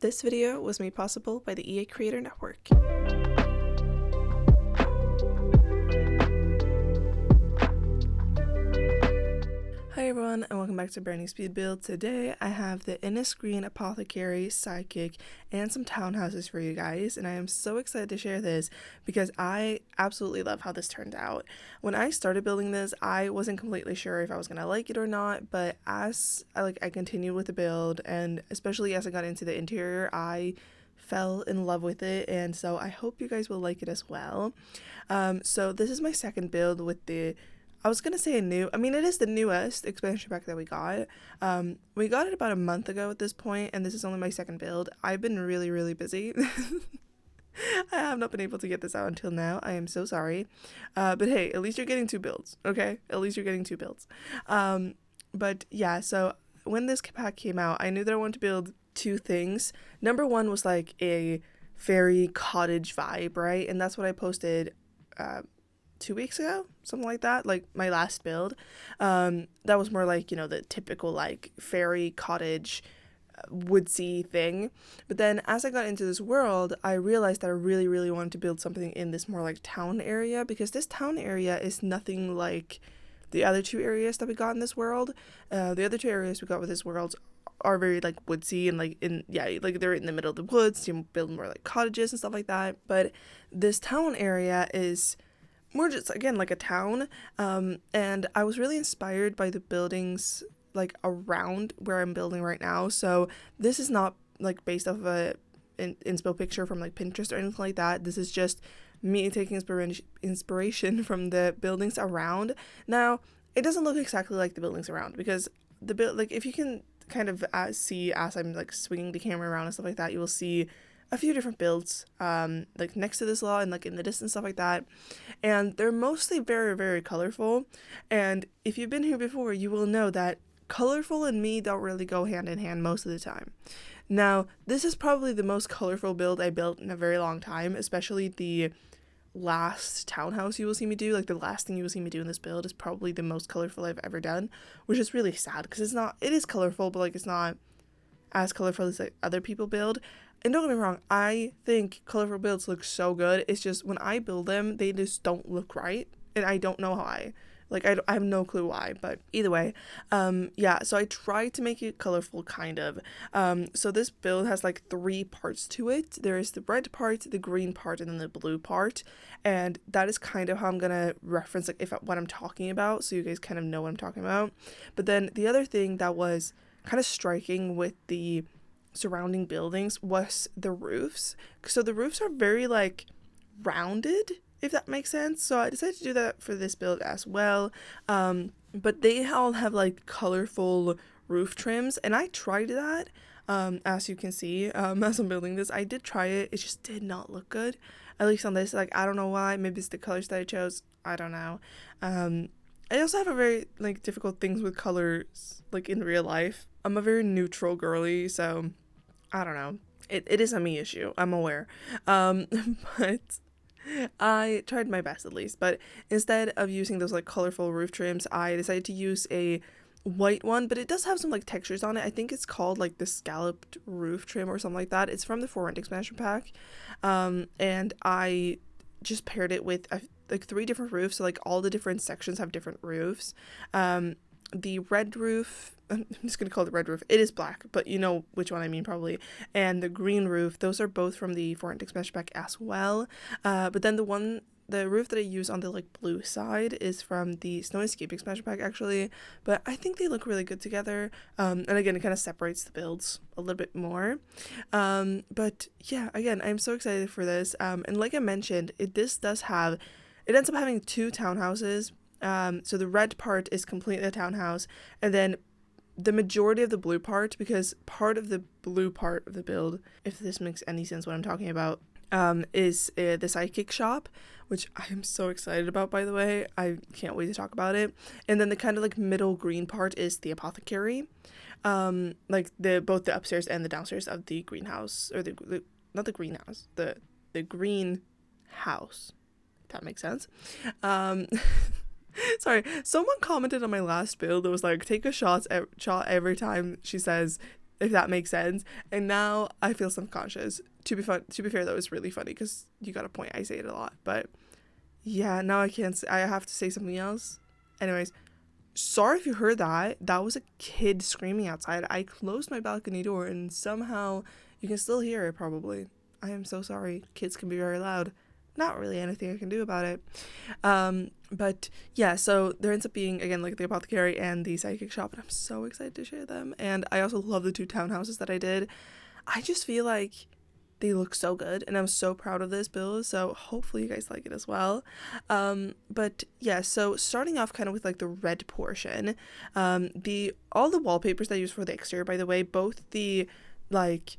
This video was made possible by the EA Creator Network. Hi everyone, and welcome back to Burning Speed Build. Today I have the Innisgreen Apothecary, Sidekick, and some townhouses for you guys, and I am so excited to share this because I absolutely love how this turned out. When I started building this, I wasn't completely sure if I was going to like it or not, but as I continued with the build, and especially as I got into the interior, I fell in love with it, and so I hope you guys will like it as well. So this is my second build with I was gonna say it is the newest expansion pack that we got. We got it about a month ago at this point, and this is only my second build. I've been really busy. I have not been able to get this out until now. I am so sorry. But hey, at least you're getting two builds, okay? At least you're getting two builds. But yeah, so when this pack came out, I knew that I wanted to build two things. Number one was like a fairy cottage vibe, right? And that's what I posted 2 weeks ago, something like that, like my last build. That was more like, the typical like fairy cottage woodsy thing. But then as I got into this world, I realized that I really wanted to build something in this more like town area, because this town area is nothing like the other two areas that we got in this world. The other two areas we got with this world are very like woodsy and like they're in the middle of the woods. You build more like cottages and stuff like that. But this town area is more just, again, like a town, and I was really inspired by the buildings like around where I'm building right now. So this is not like based off of an inspo picture from like Pinterest or anything like that. This is just me taking inspiration from the buildings around. Now, it doesn't look exactly like the buildings around, because if you can kind of see as I'm like swinging the camera around and stuff like that, you will see a few different builds like next to this lot and like in the distance, stuff like that, and they're mostly very colorful. And if you've been here before, you will know that colorful and me don't really go hand in hand most of the time. Now, this is probably the most colorful build I built in a very long time, especially the last townhouse you will see me do. Like the last thing you will see me do in this build is probably the most colorful I've ever done, which is really sad because it is colorful, but like it's not as colorful as like other people build. And don't get me wrong, I think colorful builds look so good. It's just when I build them, they just don't look right, and I don't know why. I have no clue why, but either way, so I tried to make it colorful, kind of. So this build has like three parts to it. There is the red part, the green part, and then the blue part, and that is kind of how I'm gonna reference like what I'm talking about, so you guys kind of know what I'm talking about. But then the other thing that was kind of striking with the surrounding buildings was the roofs. So the roofs are very like rounded, if that makes sense. So I decided to do that for this build as well. But they all have like colorful roof trims, and I tried that. As you can see, as I'm building this, I did try it. It just did not look good, at least on this. Like, I don't know why. Maybe it's the colors that I chose. I don't know. I also have a very like difficult things with colors like in real life. I'm a very neutral girly, so I don't know. It is a me issue, I'm aware. But I tried my best at least. But instead of using those like colorful roof trims, I decided to use a white one, but it does have some like textures on it. I think it's called like the scalloped roof trim or something like that. It's from the For Rent expansion pack. And I just paired it with like three different roofs, so like all the different sections have different roofs. The red roof, I'm just gonna call it red roof, it is black, but you know which one I mean probably, and the green roof, those are both from the For Rent expansion pack as well. But then the roof that I use on the like blue side is from the Snow Escape expansion pack actually, but I think they look really good together. And again, it kind of separates the builds a little bit more. But yeah, again, I'm so excited for this. And like I mentioned, it ends up having two townhouses. So the red part is completely a townhouse, and then the majority of the blue part, because part of the blue part of the build, if this makes any sense what I'm talking about, is the Sidekick shop, which I am so excited about, by the way. I can't wait to talk about it. And then the kind of like middle green part is the Apothecary, like both the upstairs and the downstairs of the greenhouse, or not the greenhouse, the green house, if that makes sense. Sorry, someone commented on my last build that was like, take a shot every time she says if that makes sense. And now I feel self-conscious. To be fair though, it's really funny because you got a point. I say it a lot, but yeah, now I have to say something else. Anyways, sorry if you heard that. That was a kid screaming outside. I closed my balcony door and somehow you can still hear it probably. I am so sorry. Kids can be very loud. Not really anything I can do about it. But yeah, so there ends up being, again, like the Apothecary and the Psychic Shop, and I'm so excited to share them. And I also love the 2 townhouses that I did. I just feel like they look so good, and I'm so proud of this build, so hopefully you guys like it as well. But yeah, so starting off kind of with like the red portion, all the wallpapers that I use for the exterior, by the way, both the like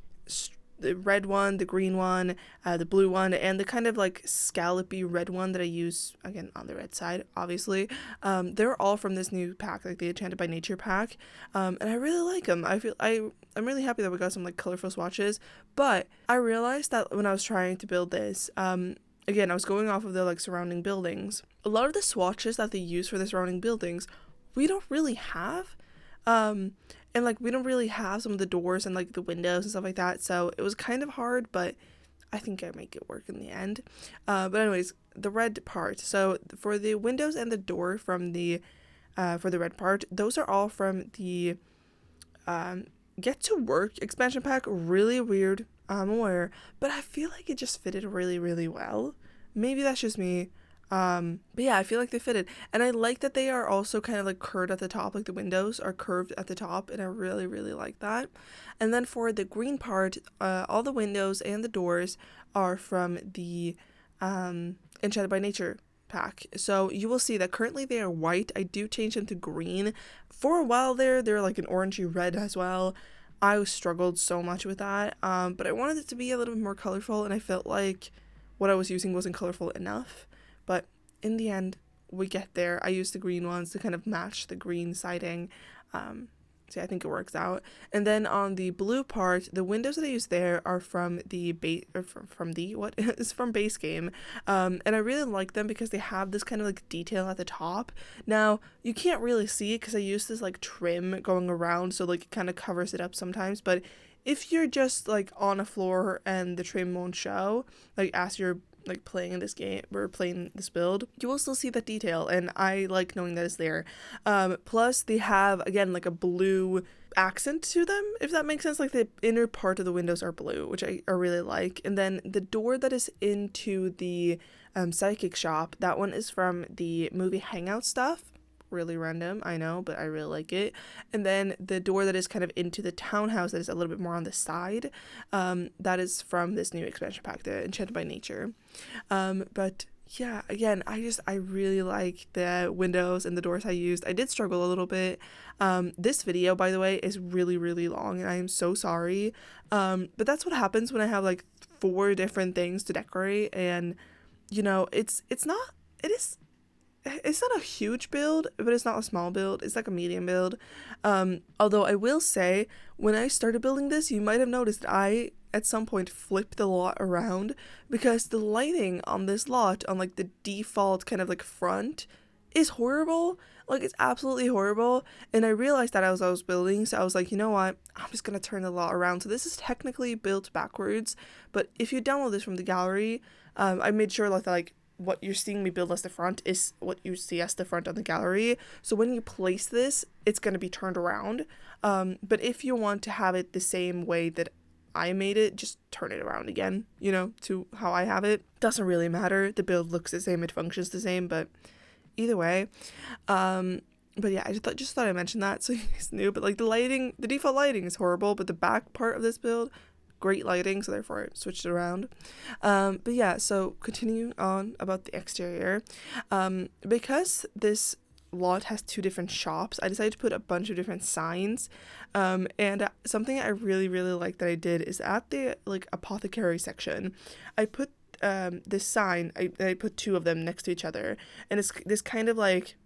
the red one, the green one, the blue one, and the kind of like scallopy red one that I use, again, on the red side, obviously. They're all from this new pack, like the Enchanted by Nature pack, and I really like them. I'm really happy that we got some like colorful swatches, but I realized that when I was trying to build this, again, I was going off of the like surrounding buildings. A lot of the swatches that they use for the surrounding buildings, we don't really have. And like we don't really have some of the doors and like the windows and stuff like that, so it was kind of hard, but I think I make it work in the end. But anyways, the red part. So for the windows and the door from the for the red part, those are all from the Get to Work expansion pack. Really weird, I'm aware, but I feel like it just fitted really, really well. Maybe that's just me. But yeah, I feel like they fitted, and I like that they are also kind of like curved at the top, like the windows are curved at the top, and I really, really like that. And then for the green part, all the windows and the doors are from the Enchanted by Nature pack. So you will see that currently they are white. I do change them to green. For a while they're like an orangey red as well. I struggled so much with that, but I wanted it to be a little bit more colorful, and I felt like what I was using wasn't colorful enough. But in the end, we get there. I used the green ones to kind of match the green siding. So I think it works out. And then on the blue part, the windows that I use there are from the from base game. And I really like them because they have this kind of like detail at the top. Now, you can't really see it because I use this like trim going around, so like it kind of covers it up sometimes. But if you're just like on a floor and the trim won't show, like as you're like playing this game or playing this build, you will still see that detail, and I like knowing that it's there. Plus they have, again, like a blue accent to them, if that makes sense. Like the inner part of the windows are blue, which I really like. And then the door that is into the Psychic Shop, that one is from the movie Hangout stuff. Really random, I know, but I really like it. And then the door that is kind of into the townhouse, that is a little bit more on the side, that is from this new expansion pack, the Enchanted by Nature. But yeah, again, I really like the windows and the doors I used. I did struggle a little bit. This video, by the way, is really, really long, and I am so sorry. But that's what happens when I have like 4 different things to decorate, and you know, it's not a huge build, but it's not a small build. It's like a medium build. Although I will say, when I started building this, you might have noticed that I, at some point, flipped the lot around, because the lighting on this lot, on like the default kind of like front, is horrible. Like, it's absolutely horrible. And I realized that as I was building, so I was like, you know what, I'm just gonna turn the lot around. So this is technically built backwards, but if you download this from the gallery, I made sure like what you're seeing me build as the front is what you see as the front on the gallery. So when you place this, it's going to be turned around. But if you want to have it the same way that I made it, just turn it around again, you know, to how I have it. Doesn't really matter. The build looks the same, it functions the same, but either way. But yeah, I just thought I mentioned that so you guys knew. But like the default lighting is horrible, but the back part of this build, great lighting, so therefore I switched it around. But yeah, so continuing on about the exterior, because this lot has 2 different shops, I decided to put a bunch of different signs, and something I really, really like that I did is at the like apothecary section, I put this sign, I put 2 of them next to each other, and it's this kind of like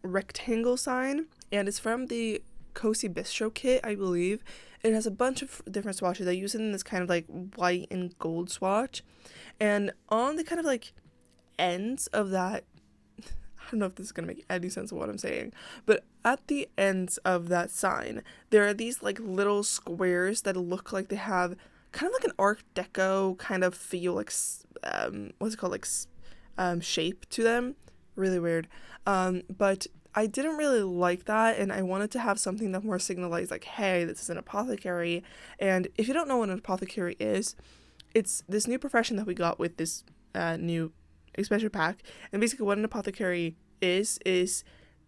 rectangle sign, and it's from the Cozy Bistro kit, I believe. It has a bunch of different swatches. I use it in this kind of like white and gold swatch, and on the kind of like ends of that, don't know if this is going to make any sense of what I'm saying, but at the ends of that sign, there are these like little squares that look like they have kind of like an Art Deco kind of feel, like, what's it called, like, shape to them. Really weird. But I didn't really like that, and I wanted to have something that more signalized, like, hey, this is an apothecary. And if you don't know what an apothecary is, it's this new profession that we got with this new expansion pack. And basically what an apothecary is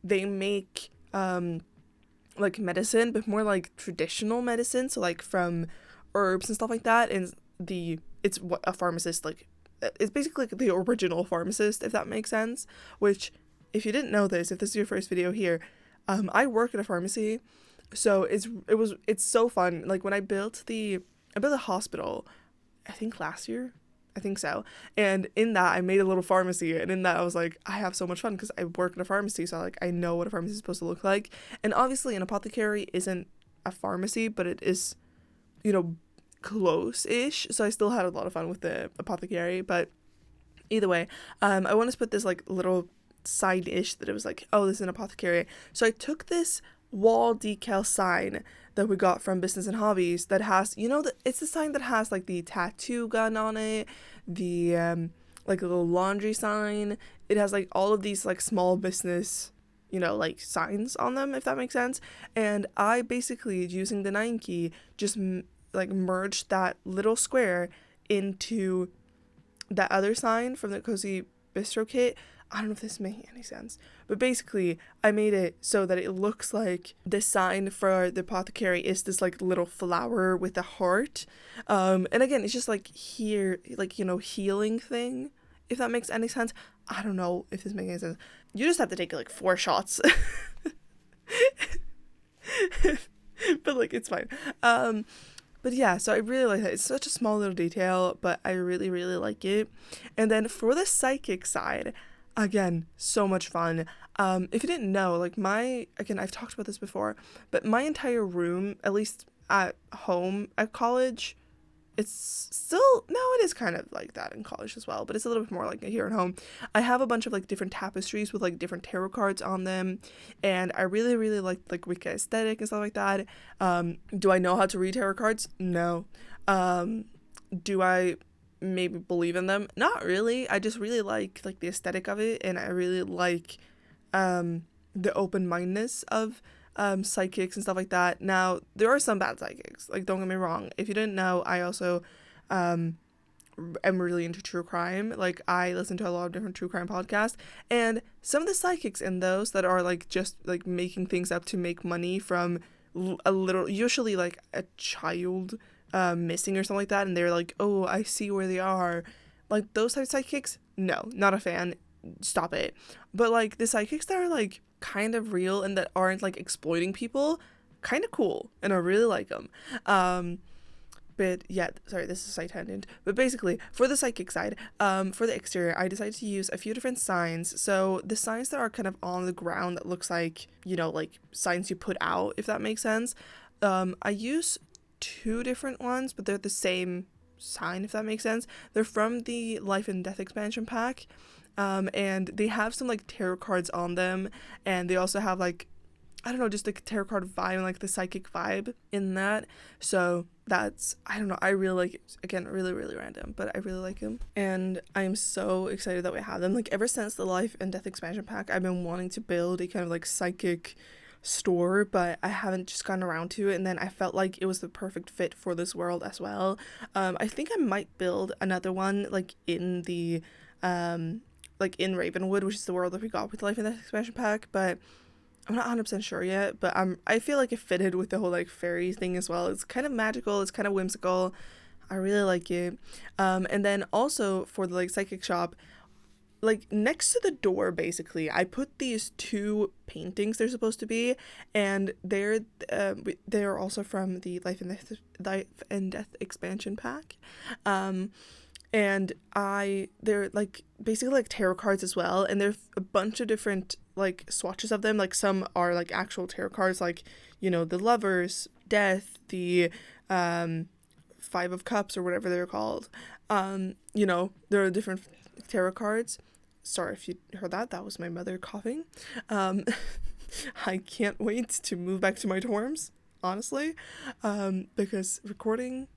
they make like medicine, but more like traditional medicine, so like from herbs and stuff like that. And it's what a pharmacist, like, it's basically like the original pharmacist, if that makes sense. Which, if you didn't know this, if this is your first video here, I work at a pharmacy, so it's so fun. Like, when I built a hospital, I think last year, I think so, and in that I made a little pharmacy, and in that I was like, I have so much fun because I work in a pharmacy, so like I know what a pharmacy is supposed to look like. And obviously an apothecary isn't a pharmacy, but it is, you know, close-ish, so I still had a lot of fun with the apothecary. But either way, I wanted to put this like little side-ish that it was like, oh, this is an apothecary. So I took this wall decal sign that we got from Business and Hobbies that has, you know, it's the sign that has like the tattoo gun on it, the like a little laundry sign. It has like all of these like small business, you know, like signs on them, if that makes sense. And I basically, using the 9 key, just like merged that little square into that other sign from the Cozy Bistro kit. I don't know if this is making any sense, but basically I made it so that it looks like the sign for the apothecary is this like little flower with a heart. And again, it's just like here, like, you know, healing thing, if that makes any sense. I don't know if this makes any sense. You just have to take like 4 shots. But like, it's fine. But yeah, so I really like that. It's such a small little detail, but I really, really like it. And then for the psychic side, again, so much fun. If you didn't know, like, I've talked about this before, but my entire room, at least at home at college, it's still, no, it is kind of like that in college as well, but it's a little bit more like here at home. I have a bunch of like different tapestries with like different tarot cards on them, and I really, really like Wicca aesthetic and stuff like that. Do I know how to read tarot cards? No. Do I maybe believe in them? Not really. I just really like the aesthetic of it, and I really like the open-mindedness of psychics and stuff like that. Now, there are some bad psychics, like, don't get me wrong. If you didn't know, I also am really into true crime. Like, I listen to a lot of different true crime podcasts, and some of the psychics in those that are like just like making things up to make money from usually like a child missing or something like that, and they're like, oh, I see where they are, like those type of psychics, no, not a fan. Stop it. But like the psychics that are like kind of real and that aren't like exploiting people, kind of cool, and I really like them. But yeah, sorry, this is a side tangent. But basically, for the psychic side, for the exterior, I decided to use a few different signs. So the signs that are kind of on the ground that looks like, you know, like signs you put out, if that makes sense. I use 2 different ones, but they're the same sign, if that makes sense. They're from the Life and Death expansion pack. And they have some like tarot cards on them, and they also have like, I don't know, just like tarot card vibe and like the psychic vibe in that. So that's, I don't know, I really like it. Again, really, really random, but I really like them, and I am so excited that we have them. Like, ever since the Life and Death expansion pack, I've been wanting to build a kind of like psychic store, but I haven't just gotten around to it, and then I felt like it was the perfect fit for this world as well. I think I might build another one like in the like in Ravenwood, which is the world that we got with Life in the expansion pack, but I'm not 100% sure yet. But I feel like it fitted with the whole like fairy thing as well. It's kind of magical, it's kind of whimsical. I really like it. And then also for the like psychic shop, like next to the door, basically, I put these 2 paintings they're supposed to be, and they're also from the Life and Death expansion pack. And they're like basically like tarot cards as well, and there's a bunch of different like swatches of them. Like, some are like actual tarot cards, like, you know, the Lovers, Death, the 5 of Cups or whatever they're called. You know, there are different tarot cards. Sorry if you heard that. That was my mother coughing. I can't wait to move back to my dorms, honestly, because recording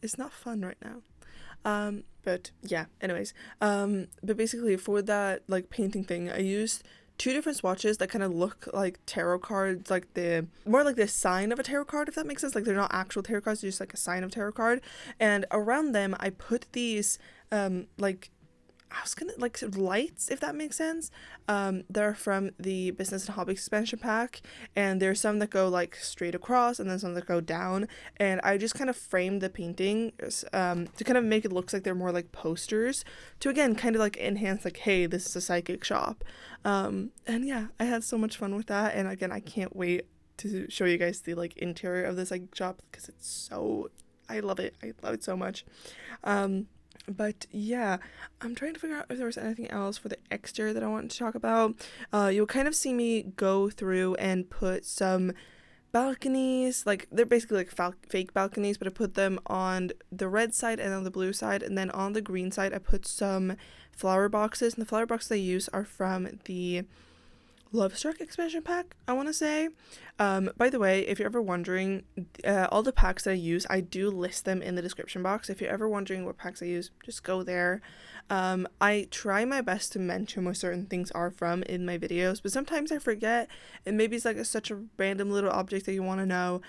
is not fun right now. But yeah, anyways, but basically for that like painting thing, I used two different swatches that kind of look like tarot cards, like the more like the sign of a tarot card, if that makes sense. Like they're not actual tarot cards, they're just like a sign of tarot card. And around them I put these like I was gonna like lights, if that makes sense. They're from the Business and Hobbies expansion pack, and there's some that go like straight across and then some that go down. And I just kind of framed the painting to kind of make it look like they're more like posters to again kind of like enhance like, hey, this is a psychic shop. And yeah, I had so much fun with that. And again, I can't wait to show you guys the like interior of this like shop because it's so I love it so much. But yeah, I'm trying to figure out if there was anything else for the exterior that I wanted to talk about. You'll kind of see me go through and put some balconies, like they're basically like fake balconies, but I put them on the red side and on the blue side, and then on the green side I put some flower boxes, and the flower boxes I use are from the Lovestruck expansion pack, I want to say. By the way, if you're ever wondering, all the packs that I use, I do list them in the description box. If you're ever wondering what packs I use, just go there. I try my best to mention what certain things are from in my videos, but sometimes I forget, and maybe it's like such a random little object that you want to know.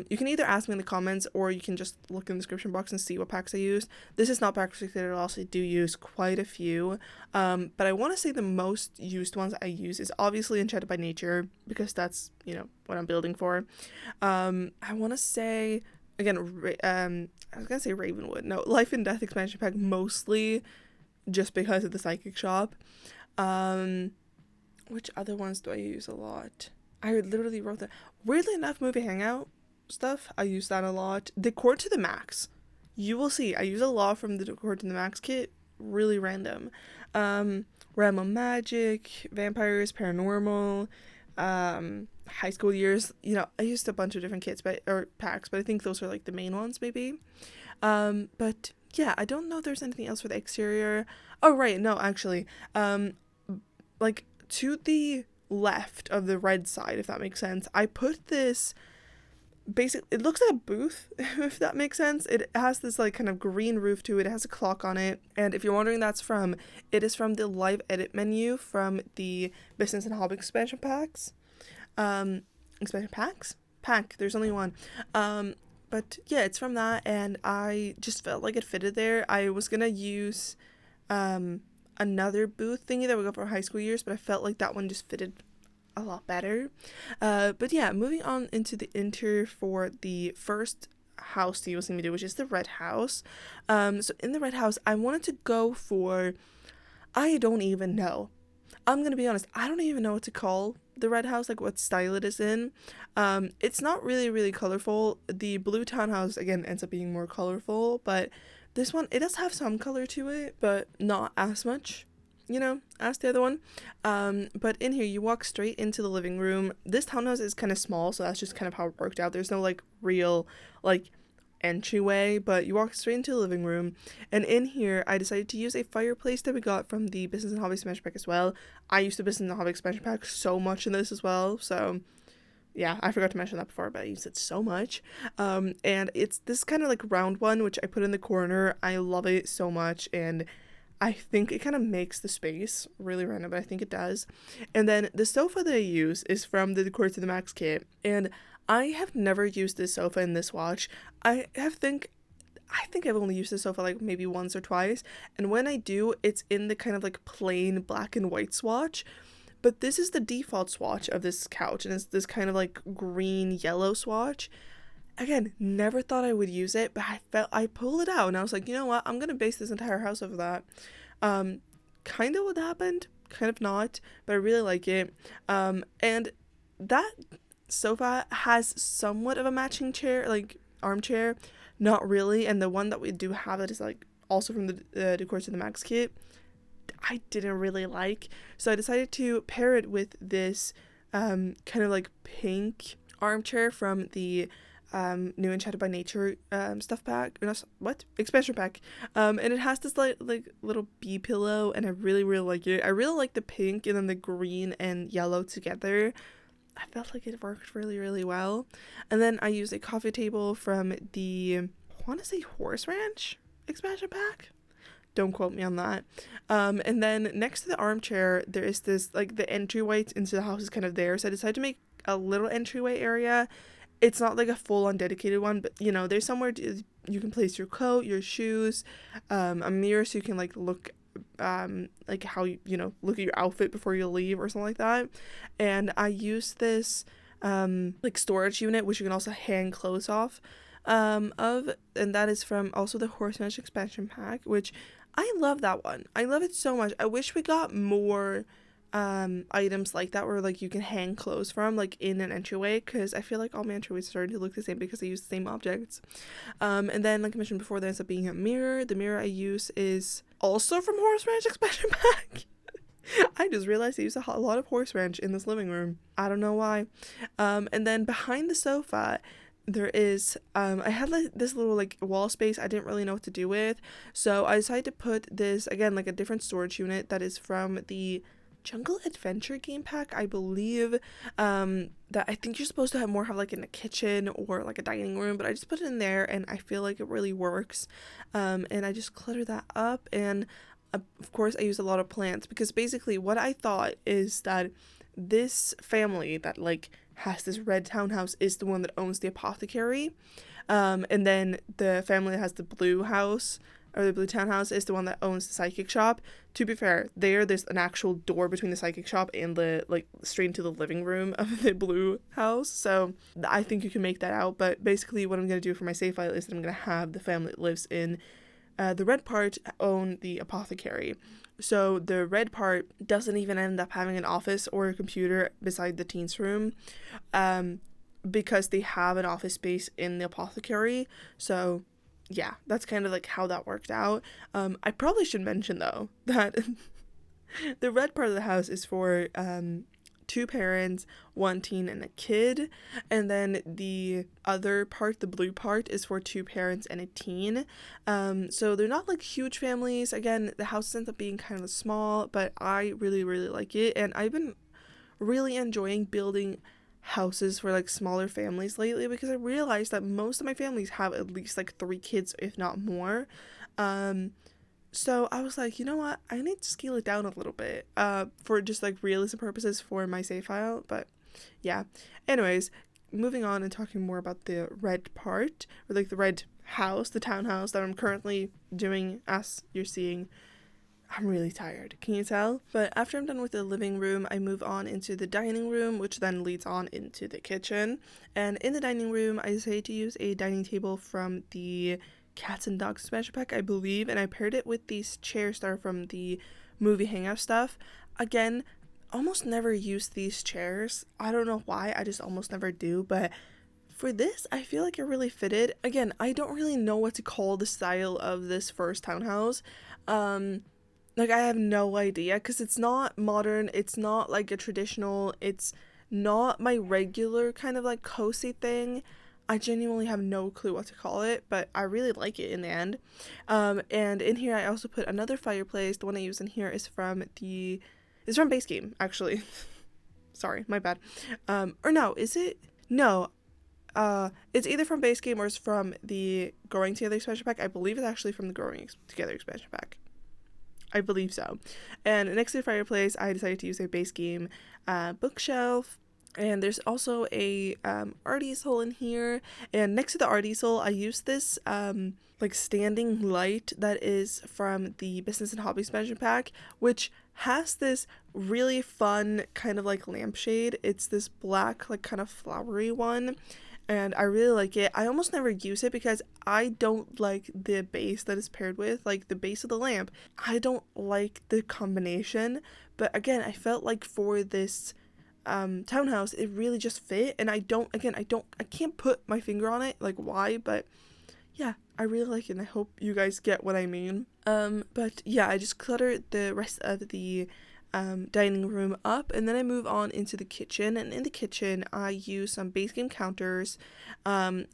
You can either ask me in the comments, or you can just look in the description box and see what packs I used. This is not pack restricted at all, so I do use quite a few. But I want to say the most used ones I use is obviously Enchanted by Nature, because that's, you know, what I'm building for. I want to say, again, I was going to say Ravenwood. No, Life and Death expansion pack, mostly just because of the psychic shop. Which other ones do I use a lot? I literally wrote that. Weirdly enough, Movie Hangout stuff, I use that a lot. Decor to the Max. You will see, I use a lot from the Decor to the Max kit. Really random. Realm of Magic, Vampires, Paranormal, High School Years. You know, I used a bunch of different kits or packs, but I think those are like the main ones maybe. But yeah, I don't know if there's anything else for the exterior. Oh right, no, actually, like to the left of the red side, if that makes sense, I put this basically, it looks like a booth, if that makes sense. It has this like kind of green roof to it. It has a clock on it, and if you're wondering it is from the live edit menu from the Business and Hobby expansion packs. Pack, there's only one. But yeah, it's from that, and I just felt like it fitted there. I was gonna use another booth thingy that would go for High School Years, but I felt like that one just fitted a lot better. But yeah, moving on into the interior for the first house that you will see me do, which is the red house. So in the red house, I wanted to go for, I don't even know. I'm gonna be honest, I don't even know what to call the red house, like what style it is in. It's not really colorful. The blue townhouse again ends up being more colorful, but this one, it does have some color to it, but not as much, you know, as the other one. But in here you walk straight into the living room. This townhouse is kind of small, so that's just kind of how it worked out. There's no like real like entryway, but you walk straight into the living room, and in here I decided to use a fireplace that we got from the Business and Hobby expansion pack as well. I used the Business and Hobby expansion pack so much in this as well, so yeah, I forgot to mention that before, but I used it so much. And it's this kind of like round one, which I put in the corner. I love it so much, and I think it kind of makes the space really random, but I think it does. And then the sofa that I use is from the Decor to the Max kit, and I have never used this sofa in this watch. I think I've only used this sofa like maybe once or twice, and when I do, it's in the kind of like plain black and white swatch. But this is the default swatch of this couch, and it's this kind of like green yellow swatch. Again, never thought I would use it, but I pulled it out and I was like, you know what, I'm gonna base this entire house over that. Kind of what happened, kind of not, but I really like it. And that sofa has somewhat of a matching chair, like armchair, not really. And the one that we do have that is like also from the Decor to the Max kit, I didn't really like, so I decided to pair it with this kind of like pink armchair from the new Enchanted by Nature stuff pack, or not, what, expansion pack, and it has this like little bee pillow, and I really like it. I really like the pink and then the green and yellow together. I felt like it worked really well. And then I used a coffee table from the, I want to say, Horse Ranch expansion pack. Don't quote me on that. And then next to the armchair, there is this, like, the entryway into the house is kind of there. So I decided to make a little entryway area. It's not like a full-on dedicated one, but, you know, there's somewhere you can place your coat, your shoes, a mirror so you can, like, look, like how you know, look at your outfit before you leave or something like that. And I use this, like, storage unit, which you can also hang clothes off of, and that is from also the Horse Ranch expansion pack, which I love that one. I love it so much. I wish we got more items like that where, like, you can hang clothes from, like, in an entryway, because I feel like all my entryways are starting to look the same because I use the same objects. And then, like I mentioned before, there ends up being a mirror. The mirror I use is also from Horse Ranch expansion pack. I just realized I use a lot of Horse Ranch in this living room. I don't know why. And then behind the sofa, there is, I had like this little like wall space I didn't really know what to do with, so I decided to put this, again, like a different storage unit that is from the Jungle Adventure game pack, I believe, that I think you're supposed to have like in a kitchen or like a dining room, but I just put it in there and I feel like it really works. And I just clutter that up, and of course I use a lot of plants, because basically what I thought is that this family that like has this red townhouse is the one that owns the apothecary, and then the family that has the blue house, or the blue townhouse, is the one that owns the psychic shop. To be fair, there's an actual door between the psychic shop and the, like, straight into the living room of the blue house, so I think you can make that out. But basically what I'm going to do for my save file is that I'm going to have the family that lives in the red part own the apothecary. So the red part doesn't even end up having an office or a computer beside the teens room, because they have an office space in the apothecary. So yeah, that's kind of like how that worked out. I probably should mention though that the red part of the house is for 2 parents, 1 teen, and a kid, and then the other part, the blue part, is for 2 parents and a teen. So they're not like huge families. Again, the house ends up being kind of small, but I really like it, and I've been really enjoying building houses for like smaller families lately, because I realized that most of my families have at least like 3 kids, if not more. So I was like, you know what, I need to scale it down a little bit for just like realism purposes for my save file. But yeah, anyways, moving on and talking more about the red part, or like the red house, the townhouse that I'm currently doing. As you're seeing, I'm really tired, can you tell? But after I'm done with the living room, I move on into the dining room, which then leads on into the kitchen. And in the dining room, I decided to use a dining table from the Cats and Dogs expansion pack, I believe, and I paired it with these chairs that are from the movie hangout stuff. Again, almost never use these chairs. I don't know why, I just almost never do, but for this, I feel like it really fitted. Again, I don't really know what to call the style of this first townhouse. Like, I have no idea, because it's not modern, it's not like a traditional, it's not my regular kind of like cozy thing. I genuinely have no clue what to call it, but I really like it in the end. And in here I also put another fireplace. The one I use in here is from Base Game, actually. Sorry, my bad. Or no, is it? No. It's either from Base Game or it's from the Growing Together expansion pack. I believe it's actually from the Growing Together expansion pack. I believe so. And next to the fireplace, I decided to use a Base Game bookshelf. And there's also a art easel in here, and next to the art easel I used this like standing light that is from the Business and Hobbies expansion pack, which has this really fun kind of like lampshade. It's this black, like, kind of flowery one, and I really like it. I almost never use it because I don't like the base that is paired with, like the base of the lamp. I don't like the combination, but again, I felt like for this townhouse it really just fit, and I can't put my finger on it, like why, but yeah, I really like it, and I hope you guys get what I mean. But yeah, I just cluttered the rest of the dining room up, and then I move on into the kitchen. And in the kitchen I use some base game counters,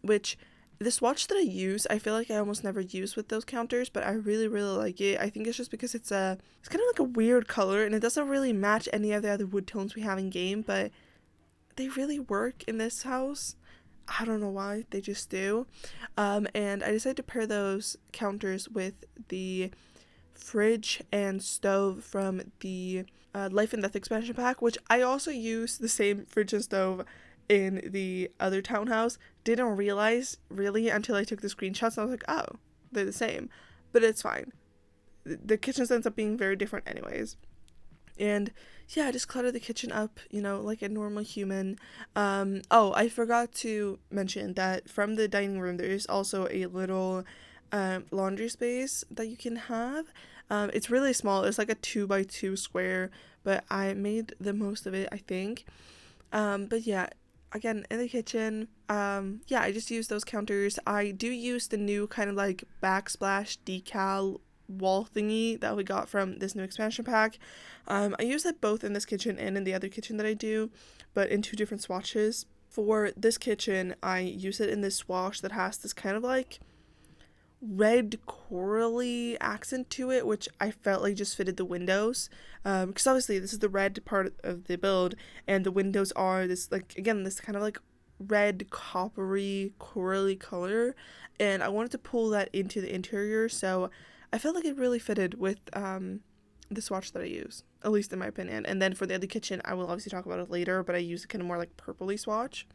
which the swatch that I use, I feel like I almost never use with those counters, but I really like it. I think it's just because it's kind of like a weird color, and it doesn't really match any of the other wood tones we have in game, but they really work in this house. I don't know why, they just do. And I decided to pair those counters with the fridge and stove from the Life and Death expansion pack, which I also use the same fridge and stove in the other townhouse. Didn't realize really until I took the screenshots, and I was like, oh, they're the same. But it's fine. The kitchen ends up being very different anyways. And yeah, I just cluttered the kitchen up, like a normal human. Oh, I forgot to mention that from the dining room, there is also a little laundry space that you can have. It's really small. It's like a 2x2 square, but I made the most of it, I think. But yeah, again, in the kitchen, yeah, I just use those counters. I do use the new kind of like backsplash decal wall thingy that we got from this new expansion pack. I use that both in this kitchen and in the other kitchen that I do, but in 2 different swatches. For this kitchen, I use it in this swatch that has this kind of like red corally accent to it, which I felt like just fitted the windows, because obviously this is the red part of the build, and the windows are this, like, again, this kind of like red coppery corally color, and I wanted to pull that into the interior, so I felt like it really fitted with the swatch that I use, at least in my opinion. And then for the other kitchen, I will obviously talk about it later, but I use a kind of more like purpley swatch.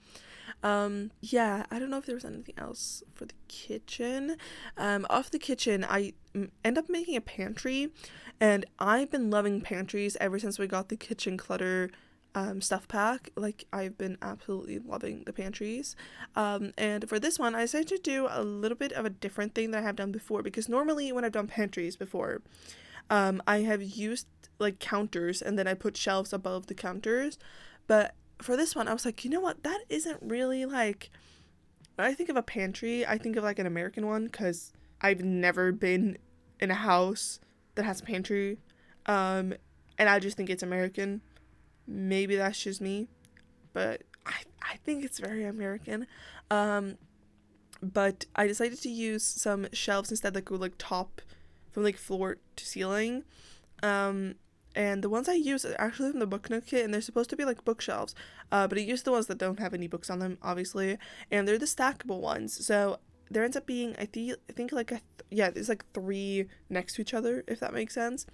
Yeah, I don't know if there was anything else for the kitchen. Off the kitchen, I end up making a pantry, and I've been loving pantries ever since we got the kitchen clutter stuff pack. Like, I've been absolutely loving the pantries. And for this one, I decided to do a little bit of a different thing that I have done before, because normally when I've done pantries before, I have used like counters and then I put shelves above the counters. But for this one, I was like, you know what, that isn't really like, when I think of a pantry, I think of like an American one, because I've never been in a house that has a pantry, and I just think it's American. Maybe that's just me, but I think it's very American. But I decided to use some shelves instead that go like top from like floor to ceiling. And the ones I use are actually from the Book Nook kit, and they're supposed to be like bookshelves. But I use the ones that don't have any books on them, obviously, and they're the stackable ones. So there ends up being, I think like there's like 3 next to each other, if that makes sense.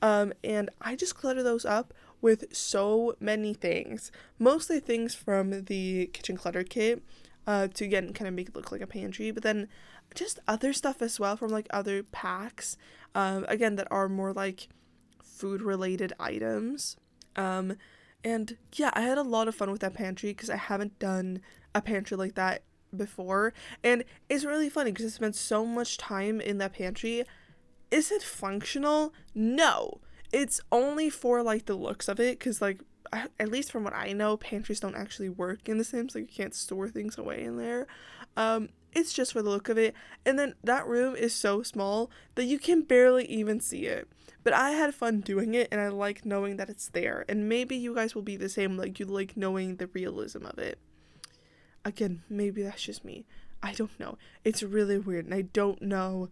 And I just clutter those up with so many things, mostly things from the kitchen clutter kit, to again kind of make it look like a pantry, but then just other stuff as well from like other packs, again, that are more like food related items. And yeah, I had a lot of fun with that pantry because I haven't done a pantry like that before, and it's really funny because I spent so much time in that pantry. Is it functional? No, it's only for like the looks of it, because like at least from what I know, pantries don't actually work in The Sims. Like, you can't store things away in there. It's just for the look of it. And then that room is so small that you can barely even see it. But I had fun doing it, and I like knowing that it's there. And maybe you guys will be the same, like you like knowing the realism of it. Again, maybe that's just me. I don't know. It's really weird, and I don't know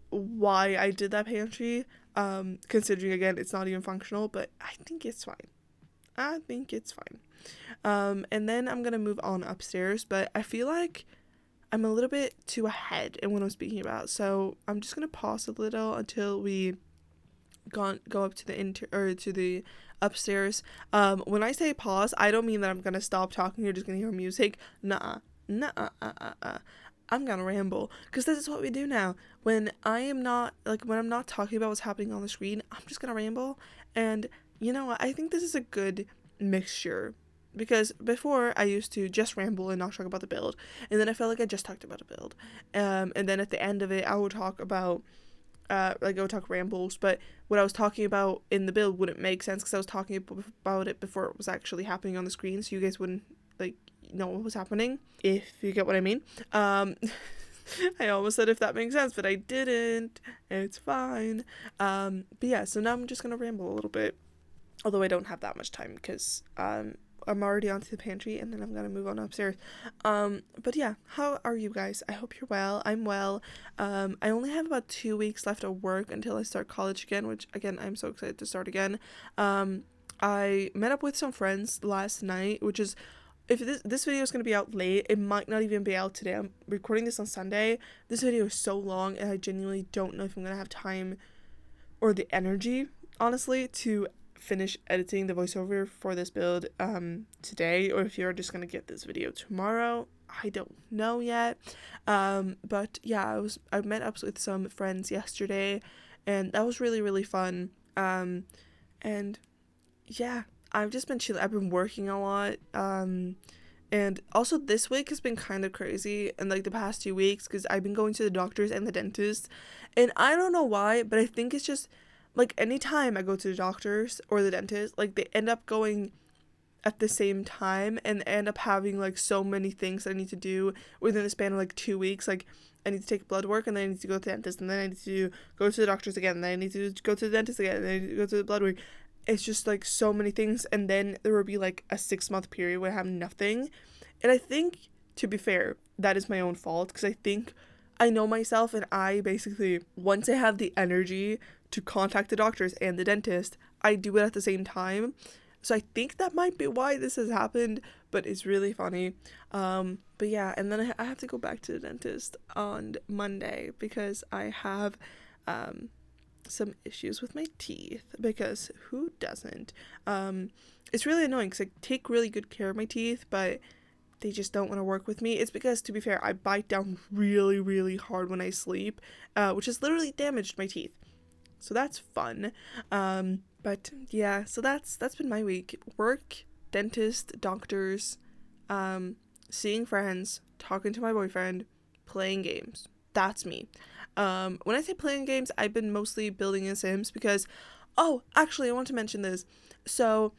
why I did that pantry, considering, again, it's not even functional, but I think it's fine. And then I'm gonna move on upstairs, but I feel like I'm a little bit too ahead in what I'm speaking about, so I'm just gonna pause a little until we go up to the upstairs. When I say pause, I don't mean that I'm gonna stop talking, you're just gonna hear music. Nuh-uh. I'm gonna ramble, because this is what we do now. When I'm not talking about what's happening on the screen, I'm just gonna ramble. And you know what, I think this is a good mixture, because before I used to just ramble and not talk about the build, and then I felt like I just talked about a build, and then at the end of it I would talk about I would talk rambles, but what I was talking about in the build wouldn't make sense because I was talking about it before it was actually happening on the screen, so you guys wouldn't like know what was happening, if you get what I mean. I almost said if that makes sense, but I didn't. It's fine. But yeah, so now I'm just gonna ramble a little bit. although I don't have that much time because I'm already onto the pantry and then I'm gonna move on upstairs. But yeah, how are you guys? I hope you're well. I'm well. I only have about 2 weeks left of work until I start college again, which again I'm so excited to start again. I met up with some friends last night, which is, if this video is going to be out late, it might not even be out today. I'm recording this on Sunday. This video is so long and I genuinely don't know if I'm going to have time or the energy, honestly, to finish editing the voiceover for this build today, or if you're just gonna get this video tomorrow. I don't know yet. But yeah, I met up with some friends yesterday and that was really, really fun. And yeah, I've just been chilling. I've been working a lot. And also this week has been kind of crazy, and like the past 2 weeks, because I've been going to the doctors and the dentist, and I don't know why, but I think it's just like anytime I go to the doctors or the dentist, like they end up going at the same time and end up having like so many things that I need to do within the span of like 2 weeks. Like I need to take blood work, and then I need to go to the dentist, and then I need to go to the doctors again, and then I need to go to the dentist again, and then I need to go to the blood work. It's just like so many things, and then there will be like a 6-month period where I have nothing. And I think, to be fair, that is my own fault, because I think I know myself, and I basically, once I have the energy to contact the doctors and the dentist, I do it at the same time. So I think that might be why this has happened, but it's really funny. But yeah, and then I have to go back to the dentist on Monday because I have some issues with my teeth, because who doesn't? It's really annoying because I take really good care of my teeth, but they just don't want to work with me. It's because, to be fair, I bite down really, really hard when I sleep, which has literally damaged my teeth. So that's fun. But yeah, so that's been my week. Work, dentist, doctors, seeing friends, talking to my boyfriend, playing games. That's me. When I say playing games, I've been mostly building in Sims because, oh, actually, I want to mention this. So,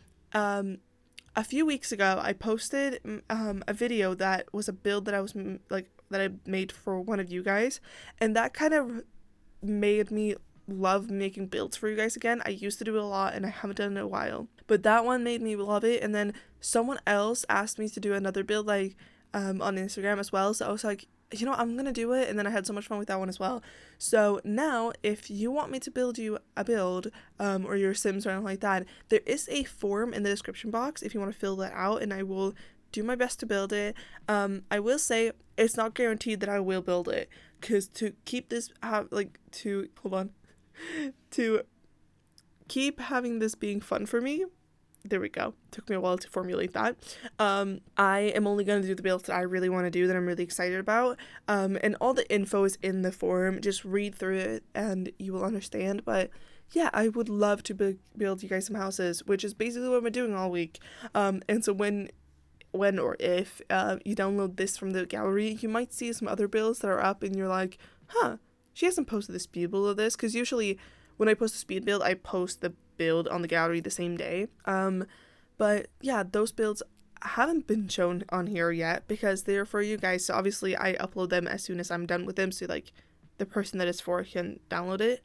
a few weeks ago, I posted a video that was a build that I was that I made for one of you guys, and that kind of made me love making builds for you guys again. I used to do it a lot and I haven't done it in a while, but that one made me love it. And then someone else asked me to do another build on Instagram as well, so I was like, you know, I'm gonna do it. And then I had so much fun with that one as well. So now if you want me to build you a build or your Sims or anything like that, there is a form in the description box if you want to fill that out, and I will do my best to build it. I will say it's not guaranteed that I will build it, because to keep this to keep having this being fun for me, there we go, took me a while to formulate that, I am only going to do the builds that I really want to do, that I'm really excited about, and all the info is in the forum. Just read through it and you will understand. But yeah, I would love to build you guys some houses, which is basically what I'm doing all week. And so when or if you download this from the gallery, you might see some other builds that are up and you're like, huh, she hasn't posted the speed build of this, because usually when I post a speed build, I post the build on the gallery the same day. But yeah, those builds haven't been shown on here yet because they're for you guys. So obviously I upload them as soon as I'm done with them, so like the person that it's for can download it.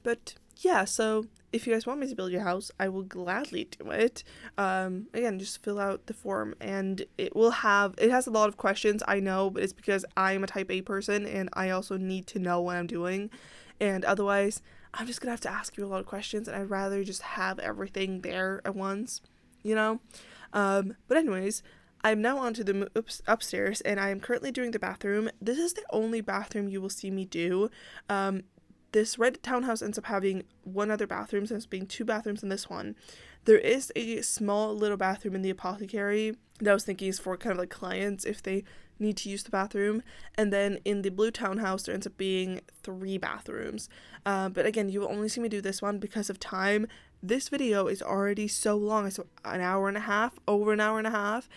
But yeah, so if you guys want me to build your house, I will gladly do it. Again, just fill out the form, and it has a lot of questions, I know, but it's because I'm a type A person and I also need to know what I'm doing, and otherwise I'm just gonna have to ask you a lot of questions, and I'd rather just have everything there at once, you know? But anyways, I'm now onto the upstairs, and I am currently doing the bathroom. This is the only bathroom you will see me do. This red townhouse ends up having one other bathroom, so it's being 2 bathrooms in this one. There is a small little bathroom in the Apothecary that I was thinking is for kind of like clients if they need to use the bathroom. And then in the blue townhouse, there ends up being 3 bathrooms. But again, you will only see me do this one because of time. This video is already so long. It's over an hour and a half.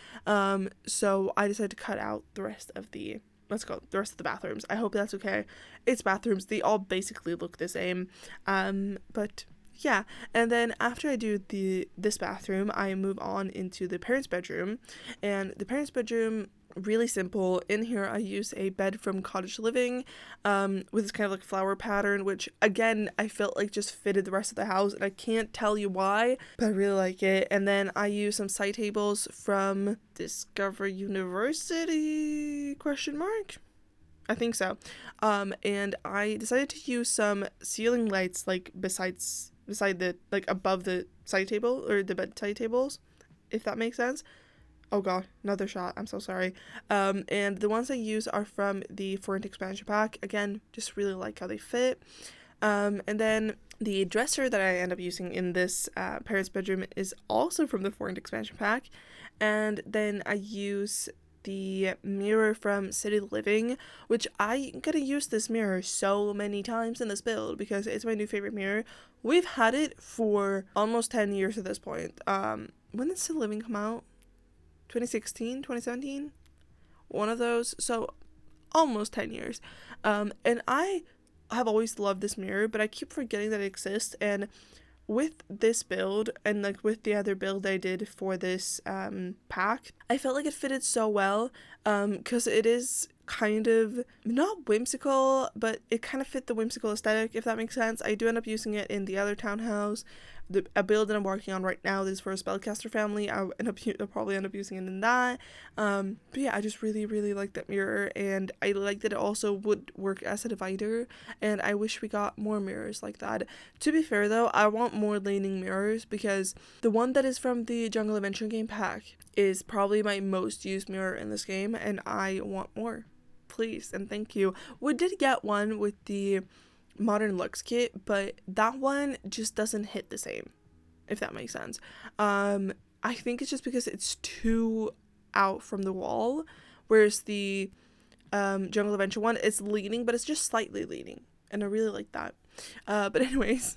So I decided to cut out the rest of the bathrooms. I hope that's okay. It's bathrooms. They all basically look the same. But yeah. And then after I do this bathroom, I move on into the parents' bedroom. And the parents' bedroom, really simple. In here I use a bed from Cottage Living with this kind of like flower pattern, which again I felt like just fitted the rest of the house, and I can't tell you why, but I really like it. And then I use some side tables from Discover University ? I think so. And I decided to use some ceiling lights like beside the, like above the side table or the bedside tables, if that makes sense. Oh god, another shot. I'm so sorry. And the ones I use are from the Forint expansion pack. Again, just really like how they fit. And then the dresser that I end up using in this parents' bedroom is also from the Forint expansion pack. And then I use the mirror from City Living, which I'm gonna use this mirror so many times in this build because it's my new favorite mirror. We've had it for almost 10 years at this point. When did City Living come out? 2016, 2017, one of those. So almost 10 years. And I have always loved this mirror, but I keep forgetting that it exists. And with this build and like with the other build I did for this pack, I felt like it fitted so well because it is kind of not whimsical, but it kind of fit the whimsical aesthetic, if that makes sense. I do end up using it in the other townhouse. A build that I'm working on right now is for a spellcaster family. I'll probably end up using it in that. But yeah, I just really, really like that mirror, and I like that it also would work as a divider, and I wish we got more mirrors like that. To be fair though, I want more leaning mirrors because the one that is from the Jungle Adventure game pack is probably my most used mirror in this game, and I want more. Please and thank you. We did get one with the Modern Lux kit, but that one just doesn't hit the same, if that makes sense. I think it's just because it's too out from the wall, whereas the Jungle Adventure one is leaning, but it's just slightly leaning, and I really like that. But anyways,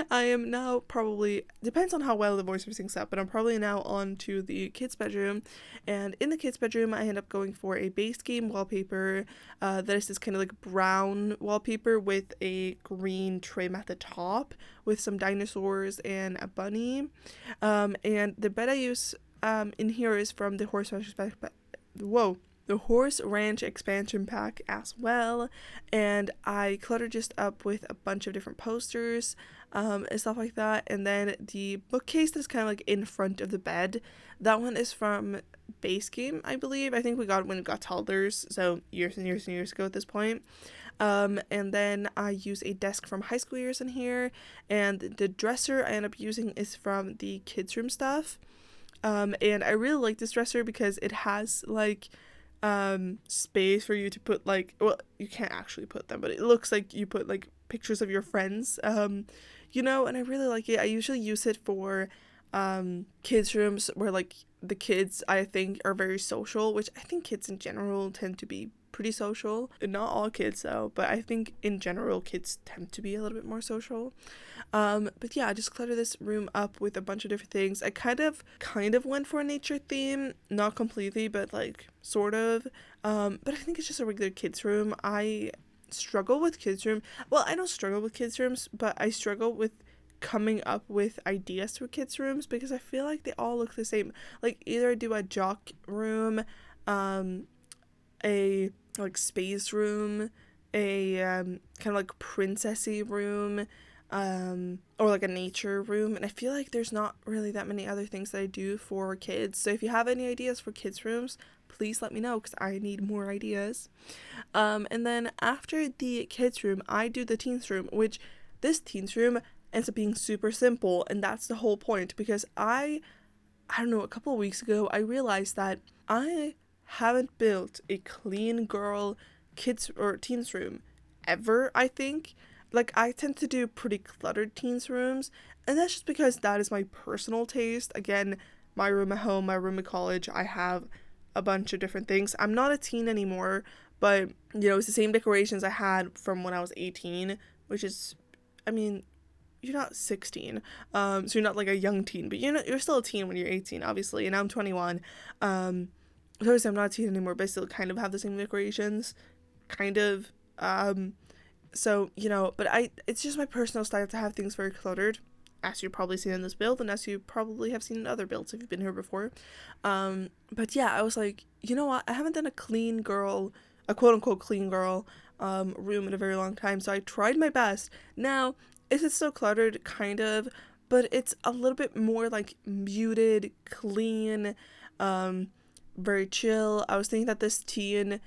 I am now probably, depends on how well the voiceover syncs up, but I'm probably now on to the kids' bedroom. And in the kids' bedroom, I end up going for a base game wallpaper that is this kind of like brown wallpaper with a green trim at the top with some dinosaurs and a bunny. And the bed I use in here is from the Horse Ranch expansion pack as well, and I cluttered just up with a bunch of different posters and stuff like that. And then the bookcase that's kind of like in front of the bed, that one is from base game, I believe. I think we got it when we got toddlers, so years and years and years ago at this point. And then I use a desk from high school years in here, and the dresser I end up using is from the kids room stuff. And I really like this dresser because it has like space for you to put like, well, you can't actually put them, but it looks like you put like pictures of your friends, you know, and I really like it. I usually use it for kids rooms where like the kids I think are very social, which I think kids in general tend to be pretty social. Not all kids though, but I think in general kids tend to be a little bit more social. But yeah, I just cluttered this room up with a bunch of different things. I kind of went for a nature theme, not completely, but like sort of. But I think it's just a regular kids room. I struggle with kids room. Well, I don't struggle with kids rooms, but I struggle with coming up with ideas for kids rooms because I feel like they all look the same. Like either I do a jock room, a like space room, a kind of like princessy room, or like a nature room, and I feel like there's not really that many other things that I do for kids. So if you have any ideas for kids rooms, please let me know because I need more ideas. And then after the kids room, I do the teens room, which this teens room ends up being super simple, and that's the whole point because I don't know, a couple of weeks ago I realized that I haven't built a clean girl kids or teens room ever. I think like I tend to do pretty cluttered teens rooms, and that's just because that is my personal taste. Again, my room at home, my room at college, I have a bunch of different things. I'm not a teen anymore, but you know, it's the same decorations I had from when I was 18, which is, I mean, you're not 16, so you're not like a young teen, but you're still a teen when you're 18, obviously, and I'm 21. Obviously I'm not a teen anymore, but I still kind of have the same decorations, kind of. So, you know, but it's just my personal style to have things very cluttered. as you've probably seen in this build, and as you probably have seen in other builds if you've been here before. But yeah, I was like, you know what, I haven't done a quote-unquote clean girl room in a very long time, so I tried my best. Now, is it still cluttered? Kind of, but it's a little bit more like muted, clean, very chill. I was thinking that this teen,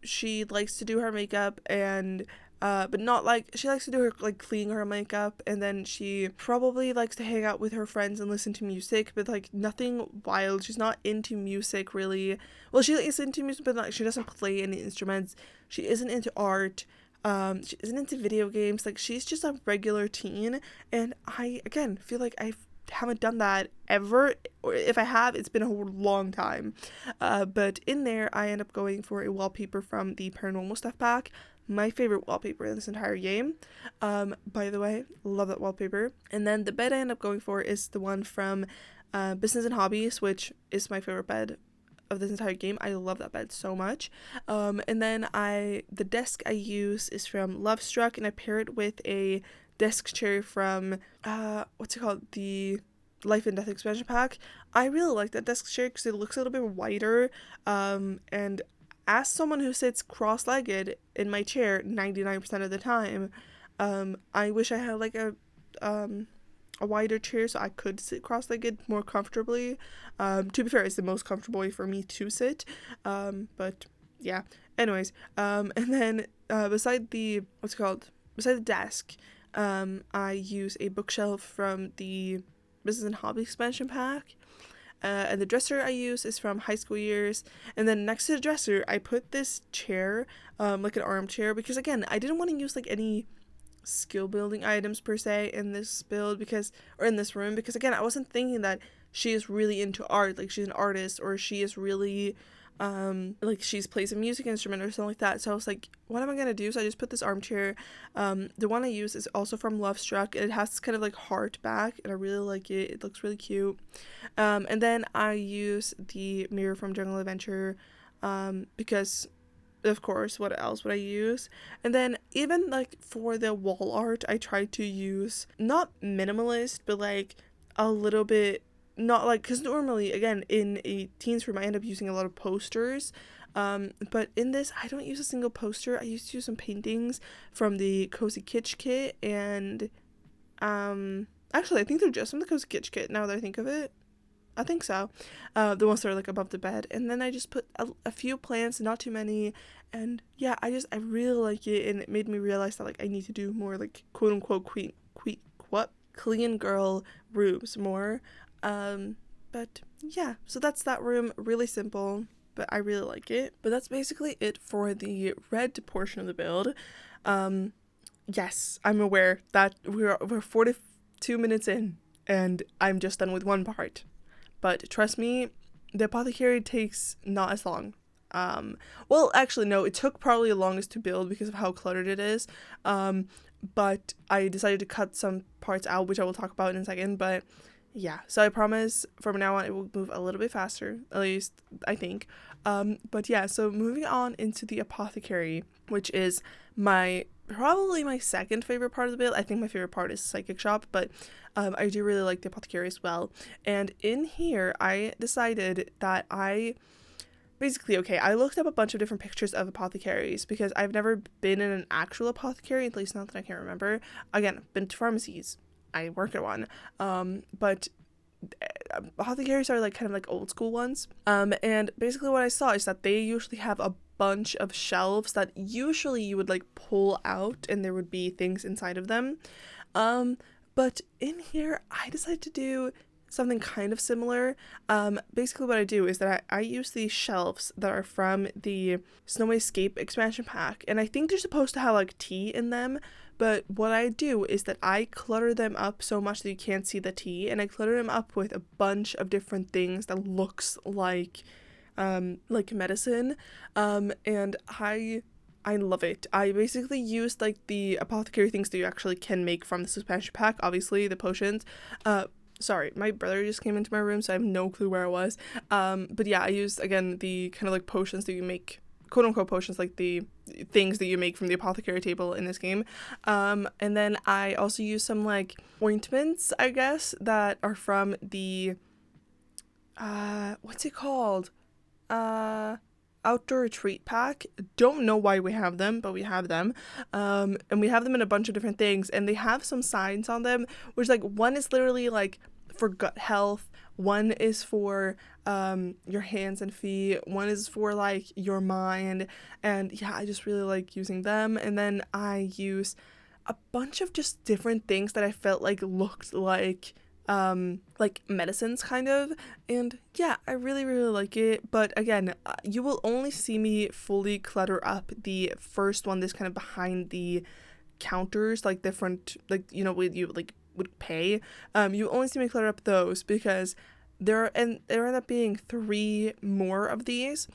she likes to do her makeup and but not like, she likes to do her like cleaning her makeup, and then she probably likes to hang out with her friends and listen to music, but like nothing wild. She's not into music really. Well, she is into music, but like she doesn't play any instruments. She isn't into art. She isn't into video games. Like, she's just a regular teen, and I again feel like I haven't done that ever, or if I have, it's been a long time. But in there, I end up going for a wallpaper from the Paranormal Stuff pack. My favorite wallpaper in this entire game. By the way, love that wallpaper. And then the bed I end up going for is the one from Business and Hobbies, which is my favorite bed of this entire game. I love that bed so much. And then the desk I use is from Lovestruck, and I pair it with a desk chair from what's it called, the Life and Death expansion pack. I really like that desk chair because it looks a little bit wider, and as someone who sits cross-legged in my chair 99% of the time, I wish I had like a wider chair so I could sit cross-legged more comfortably. To be fair, it's the most comfortable way for me to sit, but yeah, anyways. And then beside the desk, I use a bookshelf from the Business and Hobby expansion pack. And the dresser I use is from High School Years. And then next to the dresser, I put this chair, like an armchair, because again, I didn't want to use like any skill building items per se in this build, or in this room, because again, I wasn't thinking that she is really into art, like she's an artist, or she is really like she's plays a music instrument or something like that. So I was like, what am I gonna do? So I just put this armchair. The one I use is also from Lovestruck, and it has this kind of like heart back, and I really like it. It looks really cute. And then I use the mirror from Jungle Adventure, because of course, what else would I use? And then even like for the wall art, I tried to use not minimalist, but like a little bit, not like, because normally again in a teen's room I end up using a lot of posters, but in this I don't use a single poster. I used to use some paintings from the Cozy Kitsch kit, and actually I think they're just from the Cozy Kitsch kit now that I think of it. I think so. The ones that are like above the bed, and then I just put a few plants, not too many, and yeah, I really like it, and it made me realize that like I need to do more like quote unquote clean girl rooms more. But yeah, so that's that room. Really simple, but I really like it. But that's basically it for the red portion of the build. Yes, I'm aware that we're 42 minutes in, and I'm just done with one part. But trust me, the Apothecary takes not as long. Well, actually, no, it took probably the longest to build because of how cluttered it is. But I decided to cut some parts out, which I will talk about in a second. But yeah, so I promise from now on it will move a little bit faster, at least I think. But yeah, so moving on into the Apothecary, which is probably my second favorite part of the build. I think my favorite part is Psychic Shop, but I do really like the Apothecary as well. And in here, I decided that I looked up a bunch of different pictures of apothecaries because I've never been in an actual apothecary, at least not that I can remember. Again, I've been to pharmacies. I work at one. But apothecaries are like kind of like old school ones. And basically what I saw is that they usually have a bunch of shelves that usually you would like pull out and there would be things inside of them. But in here, I decided to do something kind of similar. Basically what I do is that I use these shelves that are from the Snow Escape expansion pack, and I think they're supposed to have like tea in them, but what I do is that I clutter them up so much that you can't see the tea, and I clutter them up with a bunch of different things that looks like medicine, and I love it. I basically used like the apothecary things that you actually can make from this expansion pack, obviously the potions. Sorry, my brother just came into my room, so I have no clue where I was. But yeah, I used, again, the kind of like potions that you make quote unquote potions, like the things that you make from the apothecary table in this game. And then I also use some like ointments, I guess, that are from the what's it called? Outdoor retreat pack. Don't know why we have them, but we have them. And we have them in a bunch of different things, and they have some signs on them, which like one is literally like for gut health, one is for your hands and feet, one is for like your mind, and yeah, I just really like using them. And then I use a bunch of just different things that I felt like looked like medicines kind of, and yeah, I really like it. But again, you will only see me fully clutter up the first one, this kind of behind the counters, like different, like, you know, with you like would pay. You only see me clutter up those because there end up being 3 more of these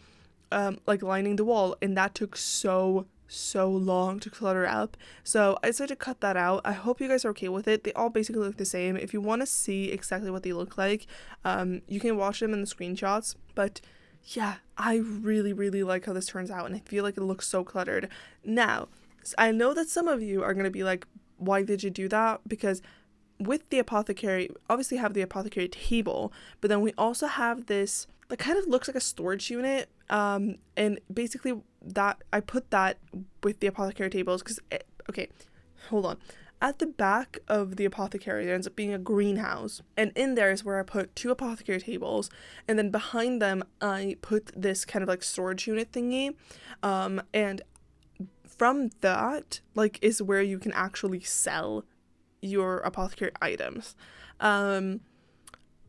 like lining the wall, and that took so long to clutter up, so I decided to cut that out. I hope you guys are okay with it. They all basically look the same. If you want to see exactly what they look like, you can watch them in the screenshots. But yeah, I really like how this turns out, and I feel like it looks so cluttered. Now, I know that some of you are going to be like, why did you do that? Because with the apothecary, obviously have the apothecary table, but then we also have this that kind of looks like a storage unit, and basically that I put that with the apothecary tables because okay, hold on. At the back of the apothecary, there ends up being a greenhouse, and in there is where I put 2 apothecary tables, and then behind them I put this kind of like storage unit thingy, and from that like is where you can actually sell your apothecary items.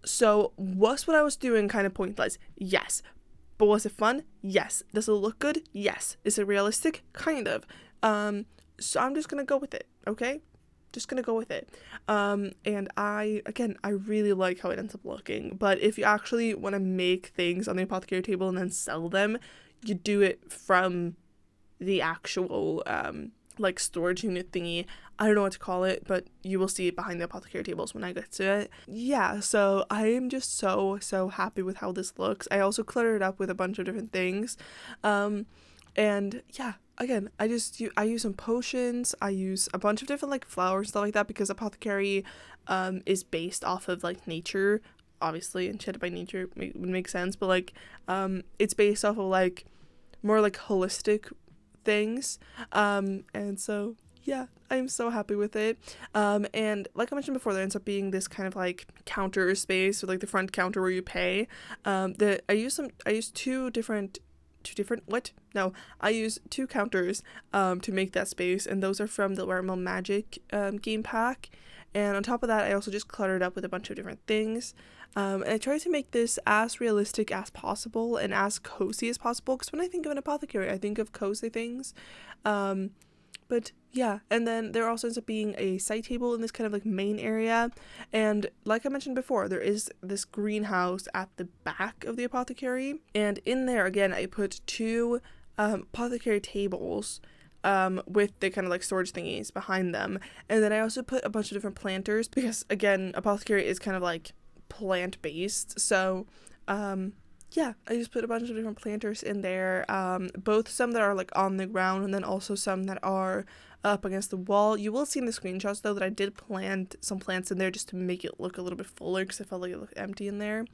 So was what I was doing kind of pointless? Yes. But was it fun? Yes. Does it look good? Yes. Is it realistic? Kind of. So I'm just gonna go with it, okay? Just gonna go with it. And I really like how it ends up looking. But if you actually want to make things on the apothecary table and then sell them, you do it from the actual like storage unit thingy. I don't know what to call it, but you will see it behind the apothecary tables when I get to it. Yeah, so I am just so happy with how this looks. I also cluttered it up with a bunch of different things. And yeah, again, I use some potions. I use a bunch of different like flowers and stuff like that because apothecary is based off of like nature. Obviously, Enchanted by nature would make sense, but like it's based off of like more like holistic things. And so yeah, I'm so happy with it. And like I mentioned before, there ends up being this kind of like counter space with like the front counter where you pay. I use 2 counters to make that space, and those are from the Werewolf Magic game pack. And on top of that, I also just cluttered up with a bunch of different things. And I tried to make this as realistic as possible and as cozy as possible, because when I think of an apothecary, I think of cozy things. But yeah, and then there also ends up being a side table in this kind of like main area. And like I mentioned before, there is this greenhouse at the back of the apothecary. And in there, again, I put 2 apothecary tables with the kind of like storage thingies behind them. And then I also put a bunch of different planters because, again, apothecary is kind of like plant-based. So yeah, I just put a bunch of different planters in there, both some that are like on the ground and then also some that are up against the wall. You will see in the screenshots though that I did plant some plants in there just to make it look a little bit fuller because I felt like it looked empty in there.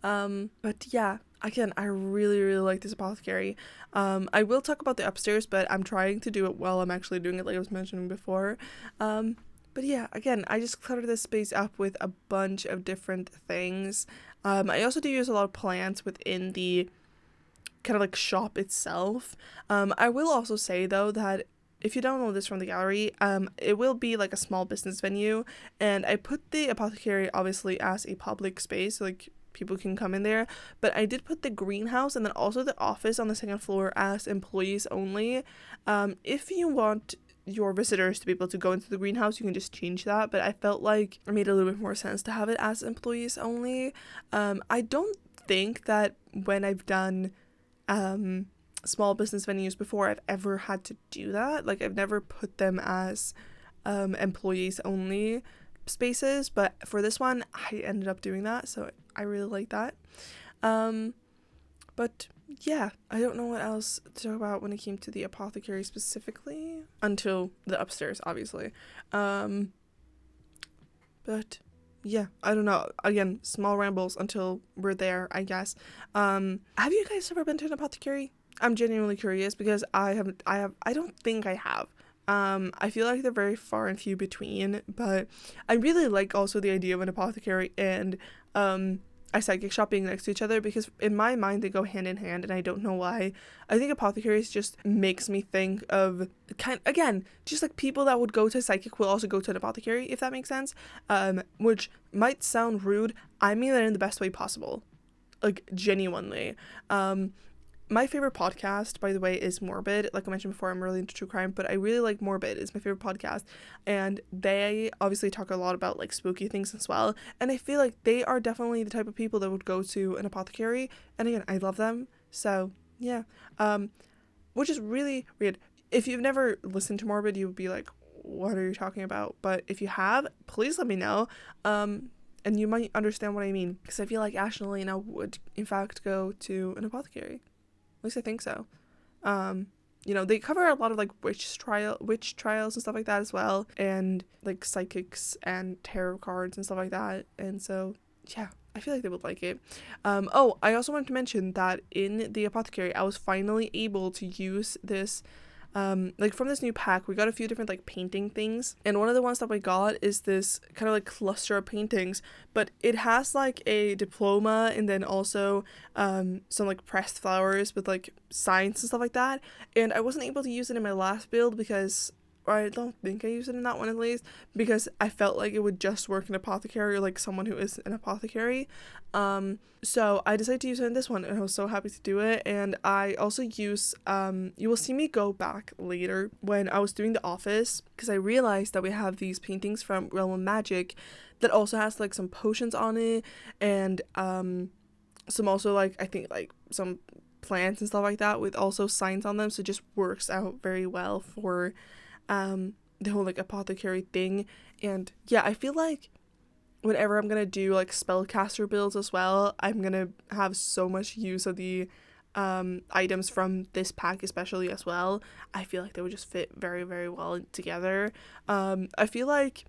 But yeah, again, I really like this apothecary. I will talk about the upstairs, but I'm trying to do it while I'm actually doing it, like I was mentioning before. But yeah, again, I just cluttered this space up with a bunch of different things. I also do use a lot of plants within the kind of like shop itself. I will also say though that if you download this from the gallery, it will be like a small business venue, and I put the apothecary obviously as a public space, like people can come in there, but I did put the greenhouse and then also the office on the 2nd floor as employees only. If you want your visitors to be able to go into the greenhouse, you can just change that, but I felt like it made a little bit more sense to have it as employees only. I don't think that when I've done small business venues before, I've ever had to do that. Like, I've never put them as employees only spaces, but for this one I ended up doing that, so I really like that. But yeah, I don't know what else to talk about when it came to the apothecary specifically, until the upstairs, obviously. Um, but yeah, I don't know. Again, small rambles until we're there, I guess. Have you guys ever been to an apothecary? I'm genuinely curious because I don't think I have. I feel like they're very far and few between, but I really like also the idea of an apothecary and a psychic shop being next to each other, because in my mind they go hand in hand, and I don't know why. I think apothecaries just makes me think of again, just like people that would go to a psychic will also go to an apothecary, if that makes sense. Which might sound rude. I mean that in the best way possible. Like, genuinely. My favorite podcast, by the way, is Morbid. Like I mentioned before, I'm really into true crime, but I really like Morbid. It's my favorite podcast. And they obviously talk a lot about like spooky things as well. And I feel like they are definitely the type of people that would go to an apothecary. And again, I love them. So yeah. Which is really weird. If you've never listened to Morbid, you would be like, what are you talking about? But if you have, please let me know. And you might understand what I mean. Because I feel like Ash and Elena would in fact go to an apothecary. At least I think so. They cover a lot of like witch trials and stuff like that as well, and like psychics and tarot cards and stuff like that. And so yeah, I feel like they would like it. I also wanted to mention that in the apothecary, I was finally able to use this. Like from this new pack, we got a few different like painting things, and one of the ones that we got is this kind of like cluster of paintings, but it has like a diploma and then also some like pressed flowers with like signs and stuff like that. And I wasn't able to use it in my last build because, or I don't think I used it in that one at least, because I felt like it would just work in apothecary, or like someone who is an apothecary. So I decided to use it in this one, and I was so happy to do it. And I also use, you will see me go back later when I was doing the office, because I realized that we have these paintings from Realm of Magic that also has like some potions on it, and some also like, I think like some plants and stuff like that with also signs on them. So it just works out very well for the whole like apothecary thing. And yeah, I feel like whenever I'm gonna do like spellcaster builds as well, I'm gonna have so much use of the items from this pack especially as well. I feel like they would just fit very, very well together. I feel like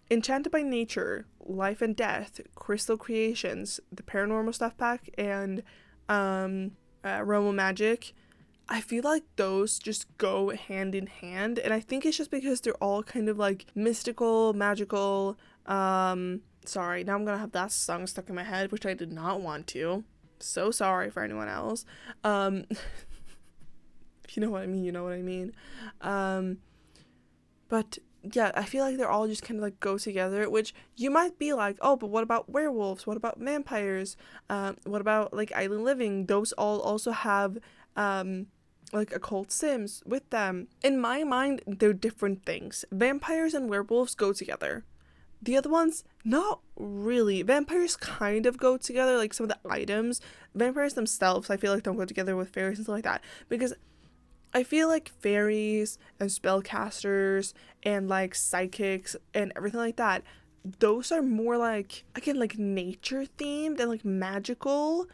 Enchanted by Nature, Life and Death, Crystal Creations, the Paranormal Stuff pack, and Realm of Magic, I feel like those just go hand in hand, and I think it's just because they're all kind of like mystical, magical. Sorry, now I'm gonna have that song stuck in my head, which I did not want to. So sorry for anyone else. If you know what I mean, you know what I mean. But yeah, I feel like they're all just kind of like go together, which you might be like, oh, but what about werewolves? What about vampires? What about like Island Living? Those all also have like occult sims with them. In my mind, they're different things. Vampires and werewolves go together. The other ones, not really. Vampires kind of go together, like some of the items. Vampires themselves, I feel like don't go together with fairies and stuff like that, because I feel like fairies and spellcasters and like psychics and everything like that, those are more like, again, like nature themed and like magical.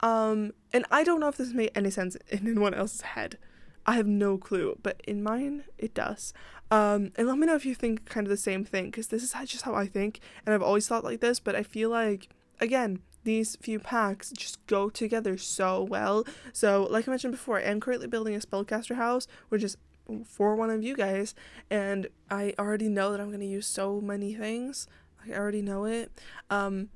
And I don't know if this made any sense in anyone else's head. I have no clue, but in mine, it does. And let me know if you think kind of the same thing, because this is just how I think, and I've always thought like this, but I feel like, again, these few packs just go together so well. So, like I mentioned before, I'm currently building a spellcaster house, which is for one of you guys, and I already know that I'm going to use so many things. I already know it. I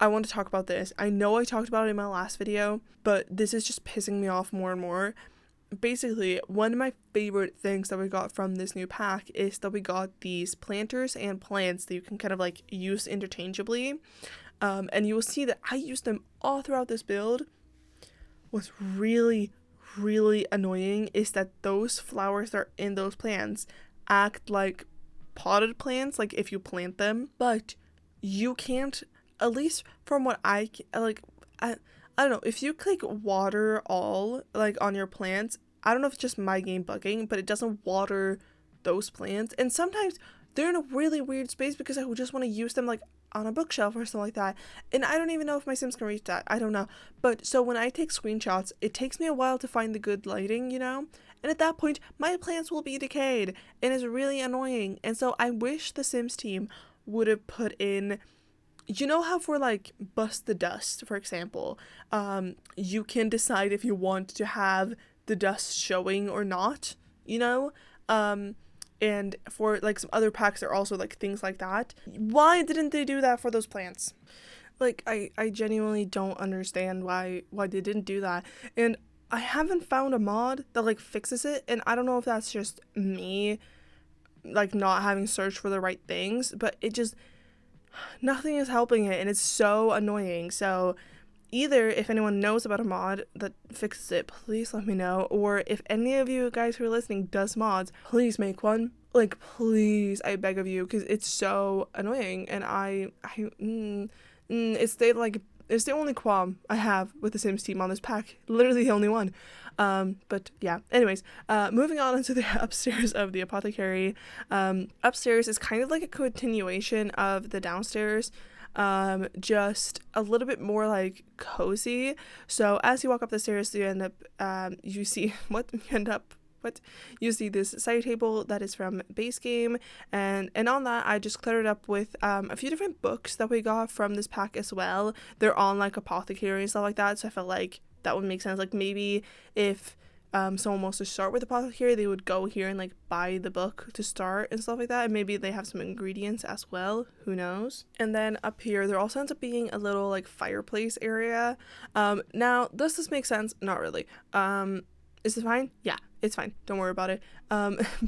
want to talk about this. I know I talked about it in my last video, but this is just pissing me off more and more. Basically, one of my favorite things that we got from this new pack is that we got these planters and plants that you can kind of like use interchangeably. And you will see that I used them all throughout this build. What's really, really annoying is that those flowers that are in those plants act like potted plants, like if you plant them, but you can't, at least from what I don't know, if you click water all like on your plants, I don't know if it's just my game bugging, but it doesn't water those plants, and sometimes they're in a really weird space because I would just want to use them like on a bookshelf or something like that, and I don't even know if my Sims can reach that. I don't know. But so when I take screenshots, it takes me a while to find the good lighting, and at that point my plants will be decayed, and it's really annoying. And so I wish the Sims team would have put in, how for like Bust the Dust, for example, you can decide if you want to have the dust showing or not, and for like some other packs there are also like things like that. Why didn't they do that for those plants? Like I genuinely don't understand why they didn't do that, and I haven't found a mod that like fixes it, and I don't know if that's just me like not having searched for the right things, but it just, nothing is helping it, and it's so annoying. So either if anyone knows about a mod that fixes it, please let me know. Or if any of you guys who are listening does mods, please make one. Like, please, I beg of you, because it's so annoying. And it's the only qualm I have with the Sims team on this pack. Literally the only one. But yeah, anyways, moving on into the upstairs of the Apothecary. Upstairs is kind of like a continuation of the downstairs, just a little bit more like cozy. So as you walk up the stairs, you end up, you see you see this side table that is from base game, and on that I just cluttered up with a few different books that we got from this pack as well. They're on like Apothecary and stuff like that, so I felt like that would make sense. Like maybe if someone wants to start with Apothecary, they would go here and like buy the book to start and stuff like that, and maybe they have some ingredients as well, who knows. And then up here there also ends up being a little like fireplace area. Now does this make sense? Not really. Is it fine? Yeah, it's fine, don't worry about it.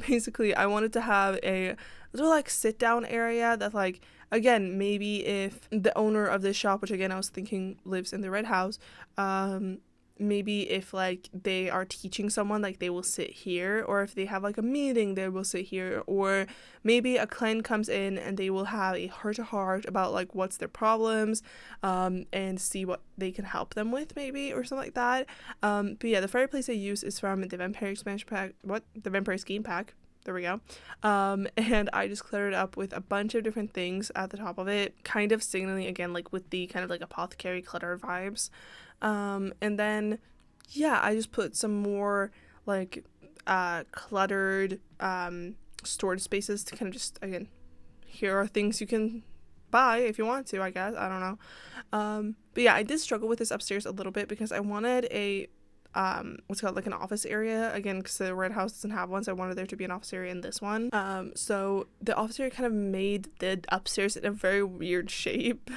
Basically I wanted to have a little like sit down area that, like, again, maybe if the owner of this shop, which again I was thinking lives in the red house, maybe if like they are teaching someone, like they will sit here, or if they have like a meeting they will sit here, or maybe a client comes in and they will have a heart-to-heart about like what's their problems, and see what they can help them with, maybe, or something like that. But yeah, the fireplace I use is from the Vampire expansion pack, the Vampire Scheme pack. There we go. And I just cluttered up with a bunch of different things at the top of it, kind of signaling again like with the kind of like Apothecary clutter vibes. And then yeah, I just put some more like cluttered storage spaces to kind of just, again, here are things you can buy if you want to, I guess. I don't know. But yeah, I did struggle with this upstairs a little bit because I wanted a what's called like an office area, again, because the red house doesn't have one, so I wanted there to be an office area in this one. So the office area kind of made the upstairs in a very weird shape.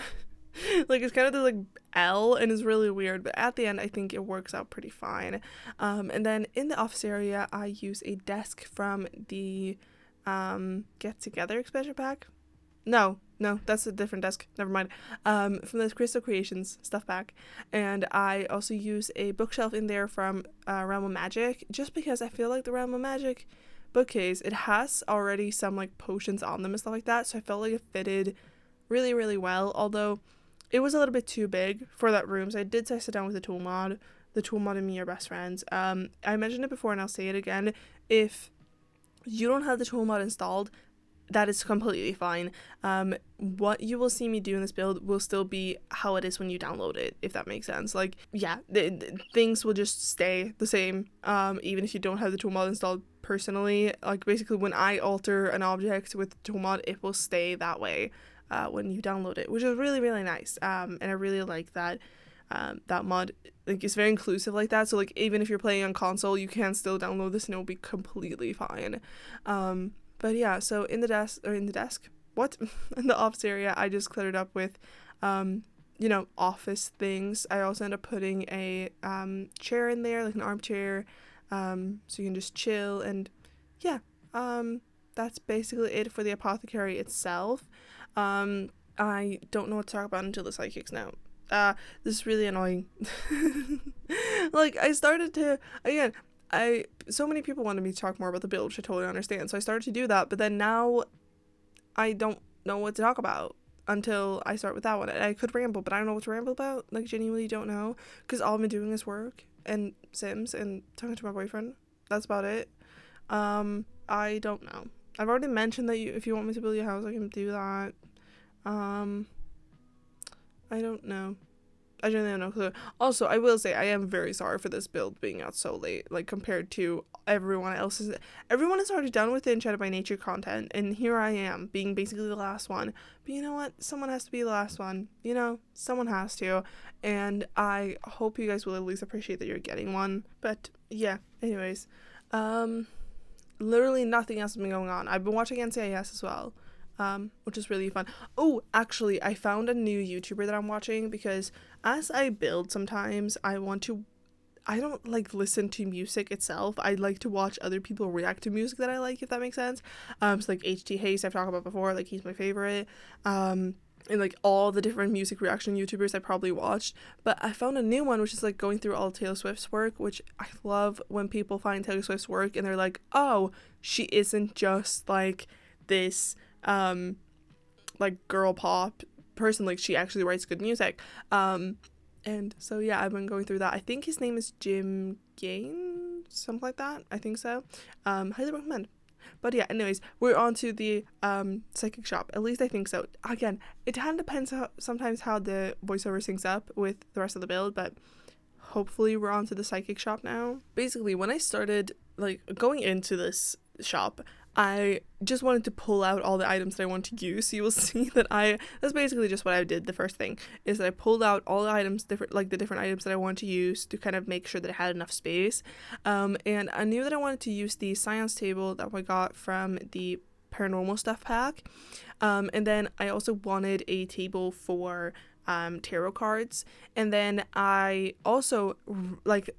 Like it's kind of the like L, and it's really weird, but at the end I think it works out pretty fine. And then in the office area I use a desk from the Get Together expansion pack. No, that's a different desk. Never mind. From the Crystal Creations stuff pack. And I also use a bookshelf in there from Realm of Magic, just because I feel like the Realm of Magic bookcase, it has already some like potions on them and stuff like that, so I felt like it fitted really, really well, although it was a little bit too big for that room, so I did sit down with the tool mod. The tool mod and me are best friends. I mentioned it before and I'll say it again. If you don't have the tool mod installed, that is completely fine. What you will see me do in this build will still be how it is when you download it, if that makes sense. Like, yeah, things will just stay the same, even if you don't have the tool mod installed personally. Like, basically, when I alter an object with tool mod, it will stay that way when you download it, which is really, really nice. And I really like that. That mod, like, it's very inclusive like that, so like even if you're playing on console, you can still download this and it will be completely fine. But yeah, so in the desk in the office area, I just cluttered up with office things. I also end up putting a chair in there, like an armchair, so you can just chill. And yeah, that's basically it for the Apothecary itself. I don't know what to talk about until the psychics now. This is really annoying. Like, I started to, again, so many people wanted me to talk more about the build, which I totally understand, so I started to do that, but then now I don't know what to talk about until I start with that one. I could ramble, but I don't know what to ramble about. Like, genuinely don't know, because all I've been doing is work and Sims and talking to my boyfriend. That's about it. I don't know. I've already mentioned that if you want me to build your house, I can do that. I don't know. I don't have no clue. Also, I will say I am very sorry for this build being out so late, like compared to everyone else's. Everyone is already done with the Enchanted by Nature content, and here I am being basically the last one. But you know what? Someone has to be the last one. You know, someone has to, and I hope you guys will at least appreciate that you're getting one. But yeah, anyways, literally nothing else has been going on. I've been watching NCIS as well. Which is really fun. Oh, actually, I found a new YouTuber that I'm watching because as I build sometimes, I don't like listen to music itself. I like to watch other people react to music that I like, if that makes sense. So like HT Haste I've talked about before, like he's my favorite. And like all the different music reaction YouTubers I probably watched. But I found a new one which is like going through all Taylor Swift's work, which I love when people find Taylor Swift's work and they're like, oh, she isn't just like this like girl pop person, like she actually writes good music. And so yeah, I've been going through that. I think his name is Jim Gain, something like that. I think so. Highly recommend. But yeah, anyways, we're on to the psychic shop. At least I think so. Again, it kind of depends sometimes how the voiceover syncs up with the rest of the build, but hopefully we're on to the psychic shop now. Basically, when I started like going into this shop, I just wanted to pull out all the items that I want to use. So you will see that that's basically just what I did. The first thing is that I pulled out all the items, the different items that I want to use to kind of make sure that I had enough space. And I knew that I wanted to use the science table that I got from the paranormal stuff pack. And then I also wanted a table for tarot cards. And then I also, like,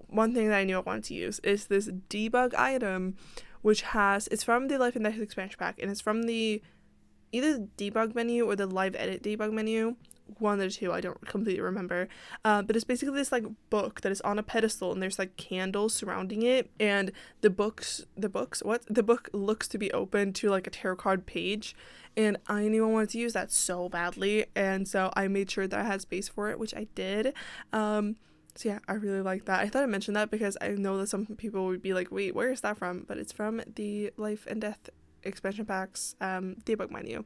one thing that I knew I wanted to use is this debug item, which it's from the Life and Death expansion pack, and it's from the either the debug menu or the live edit debug menu, one of the two, I don't completely remember, but it's basically this like book that is on a pedestal and there's like candles surrounding it, and the book looks to be open to like a tarot card page, and I knew I wanted to use that so badly, and so I made sure that I had space for it, which I did. So yeah, I really like that. I thought I mentioned that because I know that some people would be like, wait, where is that from? But it's from the Life and Death expansion packs debug menu.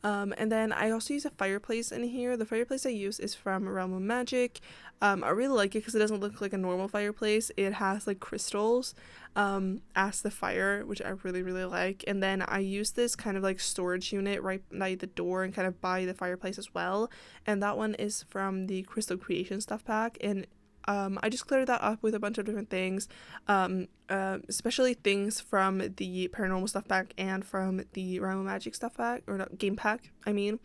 And then I also use a fireplace in here. The fireplace I use is from Realm of Magic. I really like it because it doesn't look like a normal fireplace. It has like crystals as the fire, which I really, really like. And then I use this kind of like storage unit right by the door and kind of by the fireplace as well. And that one is from the Crystal Creation stuff pack. And I just cleared that up with a bunch of different things, especially things from the paranormal stuff pack and from the Realm of Magic stuff pack, or not, game pack, I mean.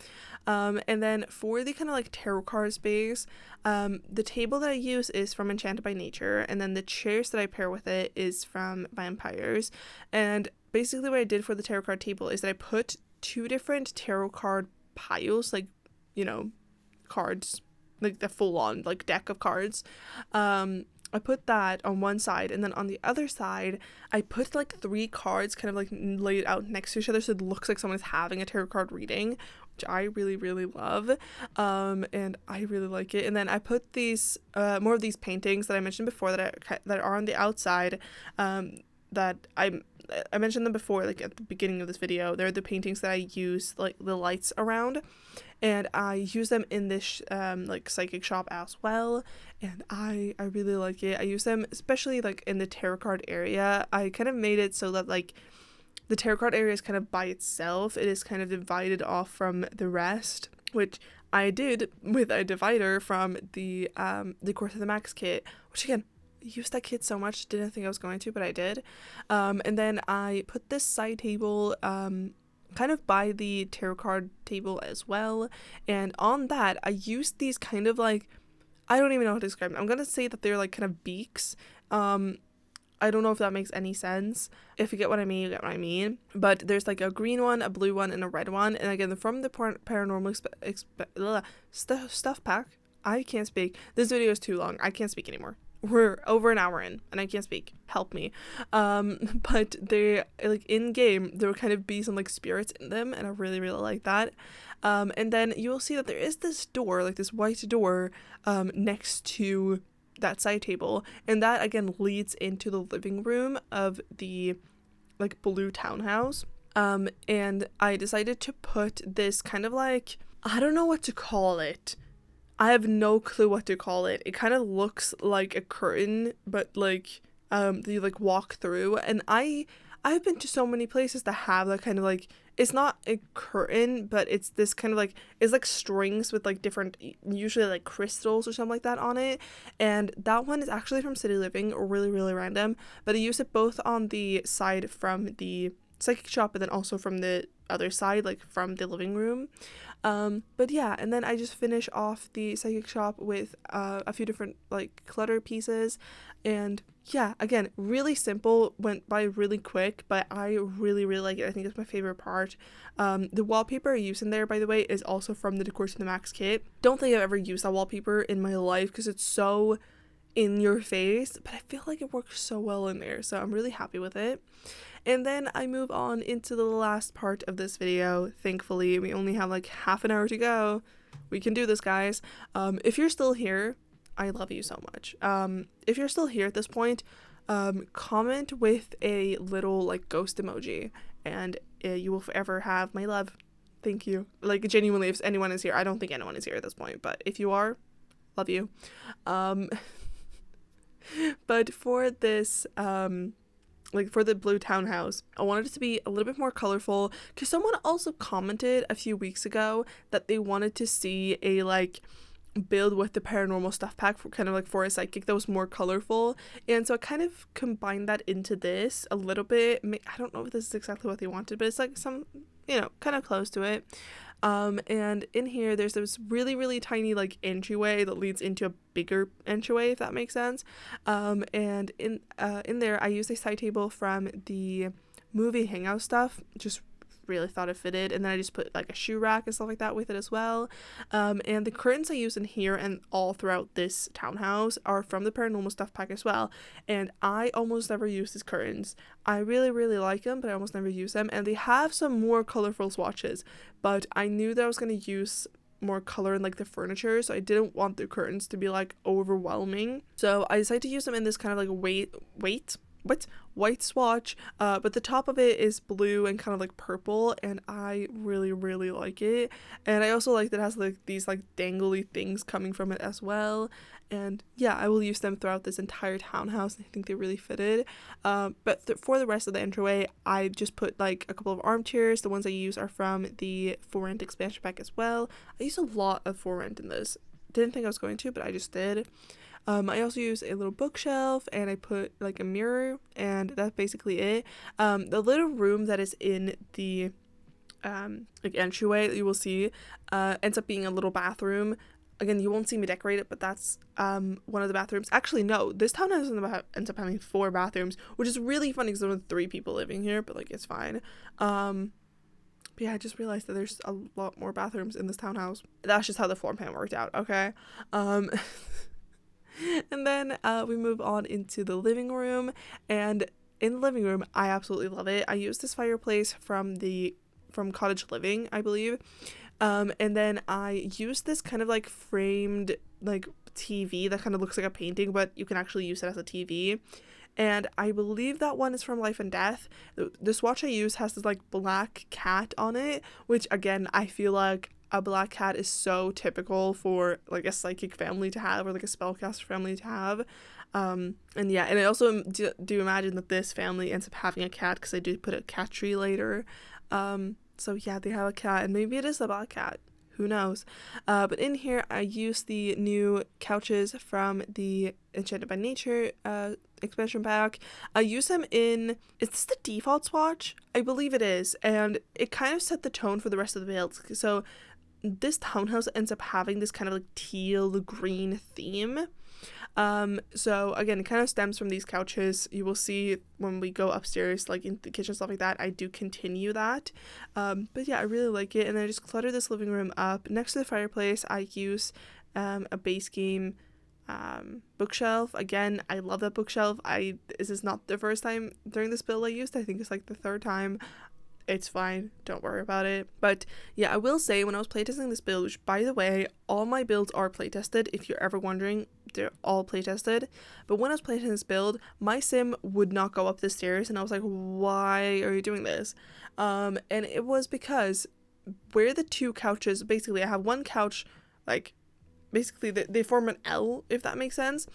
And then for the kind of like tarot card space, the table that I use is from Enchanted by Nature, and then the chairs that I pair with it is from Vampires. And basically what I did for the tarot card table is that I put 2 different tarot card piles, like, you know, cards, like the full-on like deck of cards. I put that on one side, and then on the other side I put like 3 cards kind of like laid out next to each other so it looks like someone is having a tarot card reading, which I really, really love, and I really like it. And then I put these more of these paintings that I mentioned before that are on the outside, that I mentioned them before, like at the beginning of this video. They're the paintings that I use like the lights around, and I use them in this like psychic shop as well, and I really like it. I use them especially like in the tarot card area. I kind of made it so that like the tarot card area is kind of by itself. It is kind of divided off from the rest, which I did with a divider from the Course of the Max kit, which again, used that kit so much, didn't think I was going to, but I did. And then I put this side table kind of by the tarot card table as well, and on that I used these kind of like, I don't even know how to describe them. I'm gonna say that they're like kind of beaks. I don't know if that makes any sense. If you get what I mean, you get what I mean. But there's like a green one, a blue one, and a red one, and again from the paranormal stuff pack. I can't speak. This video is too long. I can't speak anymore. We're over an hour in and I can't speak. Help me. But they like in game there will kind of be some like spirits in them, and I really, really like that. And then you will see that there is this door, like this white door, next to that side table, and that again leads into the living room of the like blue townhouse. And I decided to put this kind of like, I don't know what to call it. I have no clue what to call it. It kind of looks like a curtain, but like that you like walk through. And I've been to so many places that have that kind of like, it's not a curtain, but it's this kind of like, it's like strings with like different, usually like crystals or something like that on it. And that one is actually from City Living, really, really random. But I use it both on the side from the psychic shop and then also from the other side, like from the living room. But yeah, and then I just finish off the psychic shop with a few different like clutter pieces. And yeah, again, really simple, went by really quick, but I really, really like it. I think it's my favorite part. The wallpaper I use in there, by the way, is also from the Decor to the Max kit. Don't think I've ever used that wallpaper in my life because it's so in your face, but I feel like it works so well in there, so I'm really happy with it. And then I move on into the last part of this video. Thankfully, we only have like half an hour to go. We can do this, guys. If you're still here, I love you so much. If you're still here at this point, comment with a little like ghost emoji, and you will forever have my love. Thank you. Like, genuinely, if anyone is here, I don't think anyone is here at this point, but if you are, love you. But for this, like for the blue townhouse, I wanted it to be a little bit more colorful because someone also commented a few weeks ago that they wanted to see a like build with the paranormal stuff pack for kind of like for a psychic that was more colorful, and so I kind of combined that into this a little bit. I don't know if this is exactly what they wanted, but it's like some, you know, kind of close to it. And in here there's this really, really tiny like entryway that leads into a bigger entryway, if that makes sense. And in there I used a side table from the movie hangout stuff, just really thought it fitted, and then I just put like a shoe rack and stuff like that with it as well. And the curtains I use in here and all throughout this townhouse are from the paranormal stuff pack as well, and I almost never use these curtains. I really, really like them, but I almost never use them, and they have some more colorful swatches, but I knew that I was going to use more color in like the furniture, so I didn't want the curtains to be like overwhelming, so I decided to use them in this kind of like white swatch, but the top of it is blue and kind of like purple, and I really, really like it. And I also like that it has like these like dangly things coming from it as well, and yeah, I will use them throughout this entire townhouse. I think they really fitted. But for the rest of the entryway, I just put like a couple of armchairs. The ones I use are from the For Rent expansion pack as well. I use a lot of For Rent in this. Didn't think I was going to, but I just did. I also use a little bookshelf, and I put like a mirror, and that's basically it. The little room that is in the like entryway that you will see ends up being a little bathroom. Again, you won't see me decorate it, but that's one of the bathrooms. Actually, no, this townhouse ends up having 4 bathrooms, which is really funny because there were 3 people living here, but like it's fine. But yeah, I just realized that there's a lot more bathrooms in this townhouse. That's just how the floor plan worked out, okay? And then we move on into the living room, and in the living room I absolutely love it. I use this fireplace from Cottage Living, I believe, and then I use this kind of like framed like TV that kind of looks like a painting, but you can actually use it as a TV, and I believe that one is from Life and Death. The swatch I use has this like black cat on it, which again, I feel like a black cat is so typical for like a psychic family to have, or like a spellcaster family to have. And yeah, and I also do imagine that this family ends up having a cat because I do put a cat tree later. So yeah, they have a cat, and maybe it is a black cat, who knows. But in here I use the new couches from the Enchanted by Nature expansion pack. I use them in, is this the default swatch? I believe it is, and it kind of set the tone for the rest of the build. So this townhouse ends up having this kind of like teal green theme. So again, it kind of stems from these couches. You will see when we go upstairs, like in the kitchen, stuff like that, I do continue that. But yeah, I really like it, and I just clutter this living room up. Next to the fireplace, I use a base game bookshelf. Again, I love that bookshelf. This is not the first time during this build I used. I think it's like the 3rd time. it's fine, don't worry about it. But yeah, I will say, when I was playtesting this build, which by the way, all my builds are playtested, if you're ever wondering, they're all playtested. But when I was playtesting this build, my sim would not go up the stairs, and I was like, why are you doing this? And it was because where the two couches, basically I have one couch, like basically they form an L, if that makes sense.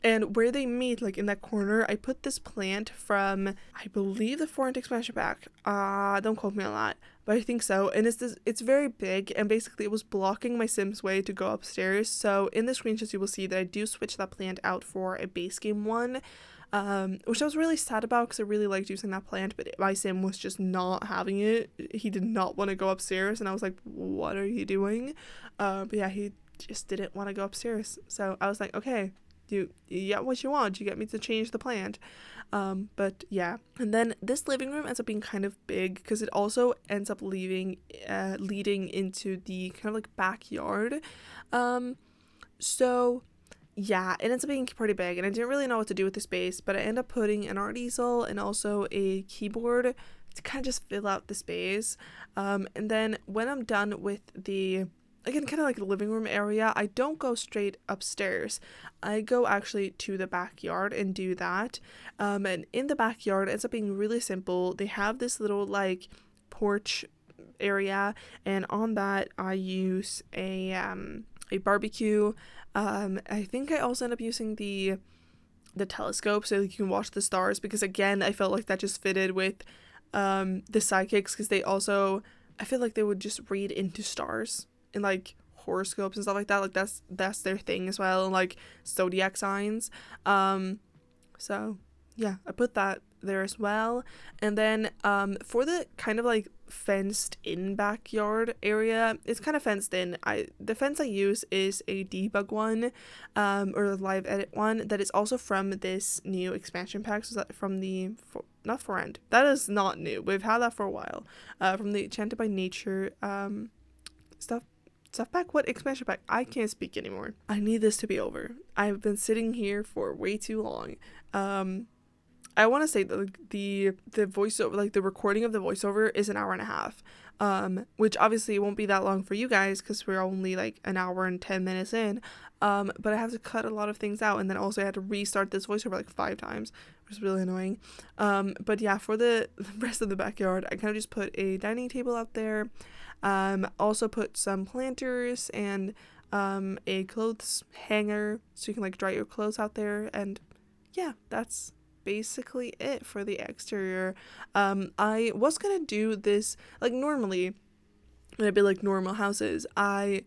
And where they meet, like in that corner, I put this plant from, I believe, the 4th expansion pack. Don't quote me on that, but I think so. And it's very big, and basically it was blocking my sim's way to go upstairs. So in the screenshots, you will see that I do switch that plant out for a base game one, which I was really sad about because I really liked using that plant, but my sim was just not having it. He did not want to go upstairs, and I was like, what are you doing? But yeah, he just didn't want to go upstairs. So I was like, okay, you get what you want. You get me to change the plant. But yeah. And then this living room ends up being kind of big because it also ends up leading into the kind of like backyard. So yeah, it ends up being pretty big, and I didn't really know what to do with the space, but I end up putting an art easel and also a keyboard to kind of just fill out the space. And then when I'm done with the, again, kind of like the living room area, I don't go straight upstairs. I go actually to the backyard and do that. And in the backyard, it ends up being really simple. They have this little like porch area, and on that I use a barbecue. I think I also end up using the telescope so you can watch the stars, because again, I felt like that just fitted with the psychics, because they also, I feel like they would just read into stars and like horoscopes and stuff like that. Like that's their thing as well, and like zodiac signs. So yeah, I put that there as well. And then for the kind of like fenced in backyard area, it's kind of fenced in. The fence I use is a debug one, or a live edit one that is also from this new expansion pack. So that from the not for end, that is not new, we've had that for a while, from the Enchanted by Nature stuff pack. What expansion pack? I can't speak anymore. I need this to be over. I've been sitting here for way too long. I want to say that the voiceover, like the recording of the voiceover, is an hour and a half, which obviously won't be that long for you guys because we're only like an hour and 10 minutes in, but I have to cut a lot of things out, and then also I had to restart this voiceover like 5 times, which is really annoying. But yeah, for the rest of the backyard, I kind of just put a dining table out there, also put some planters and a clothes hanger so you can like dry your clothes out there, and yeah, that's basically it for the exterior. I was gonna do this like normally when I build like normal houses. I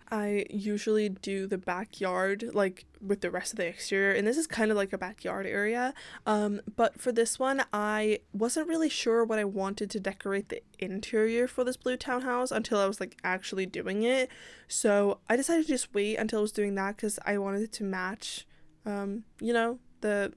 usually do the backyard like with the rest of the exterior, and this is kind of like a backyard area. But for this one, I wasn't really sure what I wanted to decorate the interior for this blue townhouse until I was like actually doing it. So I decided to just wait until I was doing that because I wanted it to match, you know, the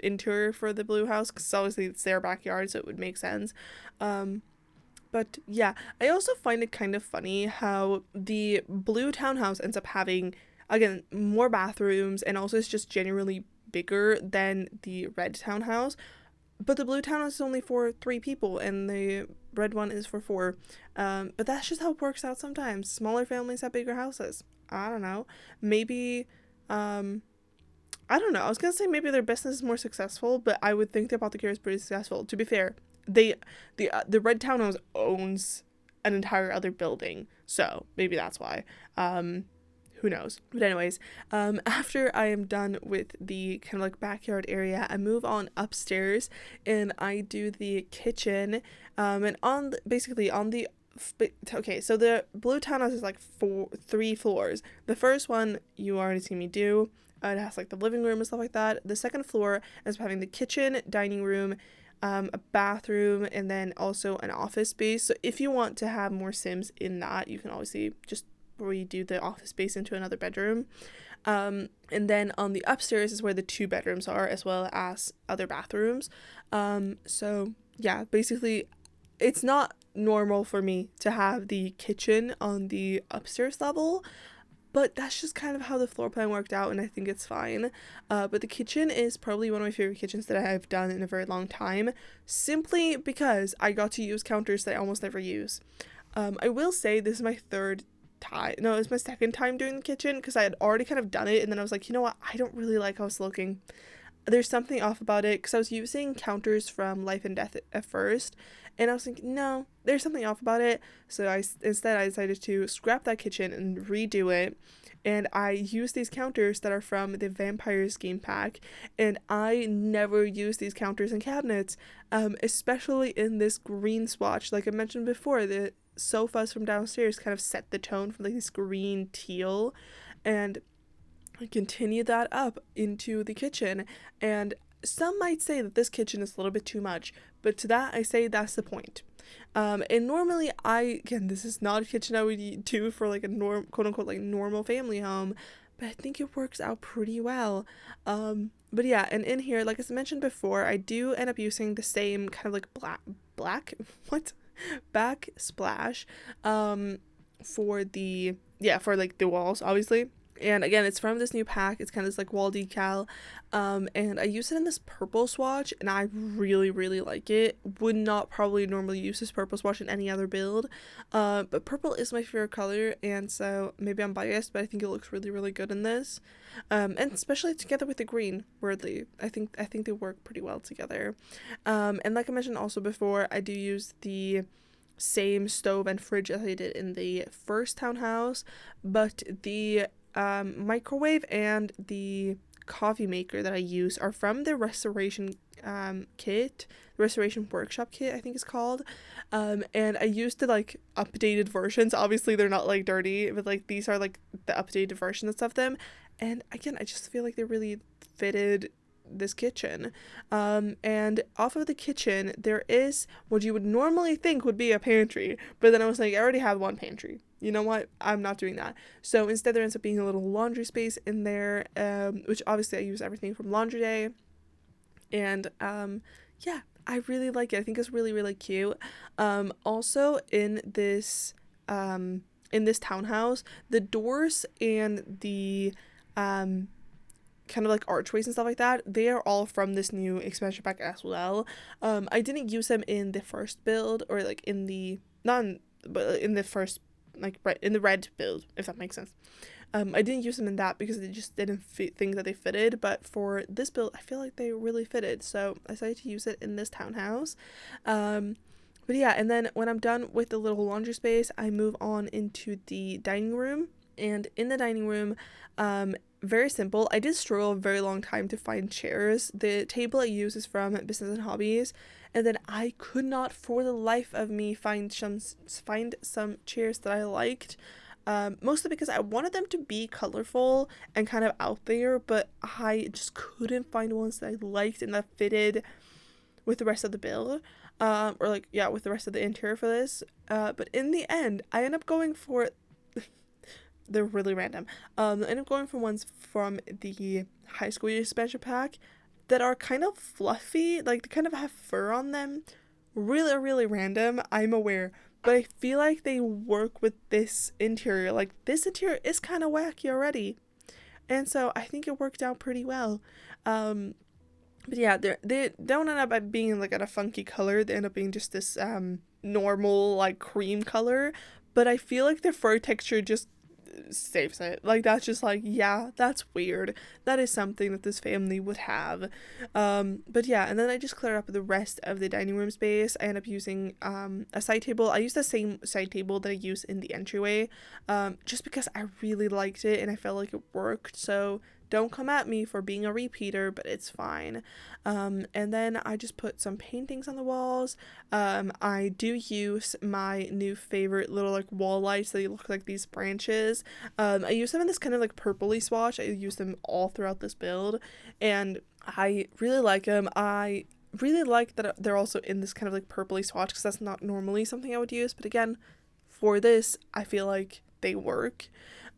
interior for the blue house, because obviously it's their backyard, so it would make sense. But yeah, I also find it kind of funny how the blue townhouse ends up having, again, more bathrooms, and also it's just generally bigger than the red townhouse, but the blue townhouse is only for 3 people and the red one is for 4. But that's just how it works out sometimes. Smaller families have bigger houses. I don't know, maybe I don't know. I was gonna say maybe their business is more successful, but I would think the Apothecary is pretty successful. To be fair, the red townhouse owns an entire other building, so maybe that's why. Who knows? But anyways, after I am done with the kind of like backyard area, I move on upstairs and I do the kitchen. And basically on the okay, so the blue townhouse is like 3 floors. The first one you already seen me do. It has like the living room and stuff like that. The second floor is having the kitchen, dining room, a bathroom, and then also an office space. So if you want to have more Sims in that, you can obviously just redo the office space into another bedroom. And then on the upstairs is where the 2 bedrooms are, as well as other bathrooms. So yeah, basically it's not normal for me to have the kitchen on the upstairs level, but that's just kind of how the floor plan worked out, and I think it's fine. But the kitchen is probably one of my favorite kitchens that I have done in a very long time, simply because I got to use counters that I almost never use. I will say this is my it's my second time doing the kitchen, because I had already kind of done it, and then I was like, you know what, I don't really like how it's looking. There's something off about it, because I was using counters from Life and Death at first, and I was thinking, no, there's something off about it. So I decided to scrap that kitchen and redo it, and I used these counters that are from the Vampires game pack, and I never use these counters and cabinets, especially in this green swatch. Like I mentioned before, the sofas from downstairs kind of set the tone for like this green teal, and I continue that up into the kitchen. And some might say that this kitchen is a little bit too much, but to that I say that's the point. And normally again, this is not a kitchen I would do for like a quote unquote like normal family home, but I think it works out pretty well. But yeah, and in here, like as I mentioned before, I do end up using the same kind of like black what backsplash for like the walls, obviously. And again, it's from this new pack. It's kind of this like wall decal, and I use it in this purple swatch, and I really, really like it. Would not probably normally use this purple swatch in any other build, but purple is my favorite color, and so maybe I'm biased, but I think it looks really, really good in this, and especially together with the green, weirdly. I think they work pretty well together, and like I mentioned also before, I do use the same stove and fridge as I did in the first townhouse, but the microwave and the coffee maker that I use are from the restoration restoration workshop kit, I think it's called, and I used the like updated versions. Obviously they're not like dirty, but like these are like the updated versions of them, and again, I just feel like they really fitted this kitchen. And off of the kitchen there is what you would normally think would be a pantry, but then I was like, I already have one pantry, you know what, I'm not doing that. So instead there ends up being a little laundry space in there, which obviously I use everything from laundry day, and yeah, I really like it. I think it's really, really cute. Also in this townhouse, the doors and the kind of like archways and stuff like that, they are all from this new expansion pack as well. I didn't use them in the first build, or like in the first, like in the red build, if that makes sense. I didn't use them in that because they just didn't think that they fitted, but for this build I feel like they really fitted, so I decided to use it in this townhouse. But yeah, and then when I'm done with the little laundry space, I move on into the dining room. And in the dining room, very simple. I did struggle a very long time to find chairs. The table I use is from Business and Hobbies, and then I could not for the life of me find some chairs that I liked, mostly because I wanted them to be colorful and kind of out there, but I just couldn't find ones that I liked and that fitted with the rest of the build, with the rest of the interior for this, but in the end I end up going for they're really random. I end up going for ones from the high school expansion pack that are kind of fluffy, like they kind of have fur on them. Really, really random, I'm aware, but I feel like they work with this interior. Like this interior is kind of wacky already, and so I think it worked out pretty well. But yeah, they don't end up being like at a funky color. They end up being just this normal like cream color, but I feel like the fur texture just saves it. Like that's just like, yeah, that's weird. That is something that this family would have. But yeah, and then I just clear up the rest of the dining room space. I end up using a side table. I use the same side table that I use in the entryway, just because I really liked it and I felt like it worked. So don't come at me for being a repeater, but it's fine. And then I just put some paintings on the walls. I do use my new favorite little like wall lights that look like these branches. I use them in this kind of like purpley swatch. I use them all throughout this build, and I really like them. I really like that they're also in this kind of like purpley swatch, because that's not normally something I would use, but again, for this I feel like they work.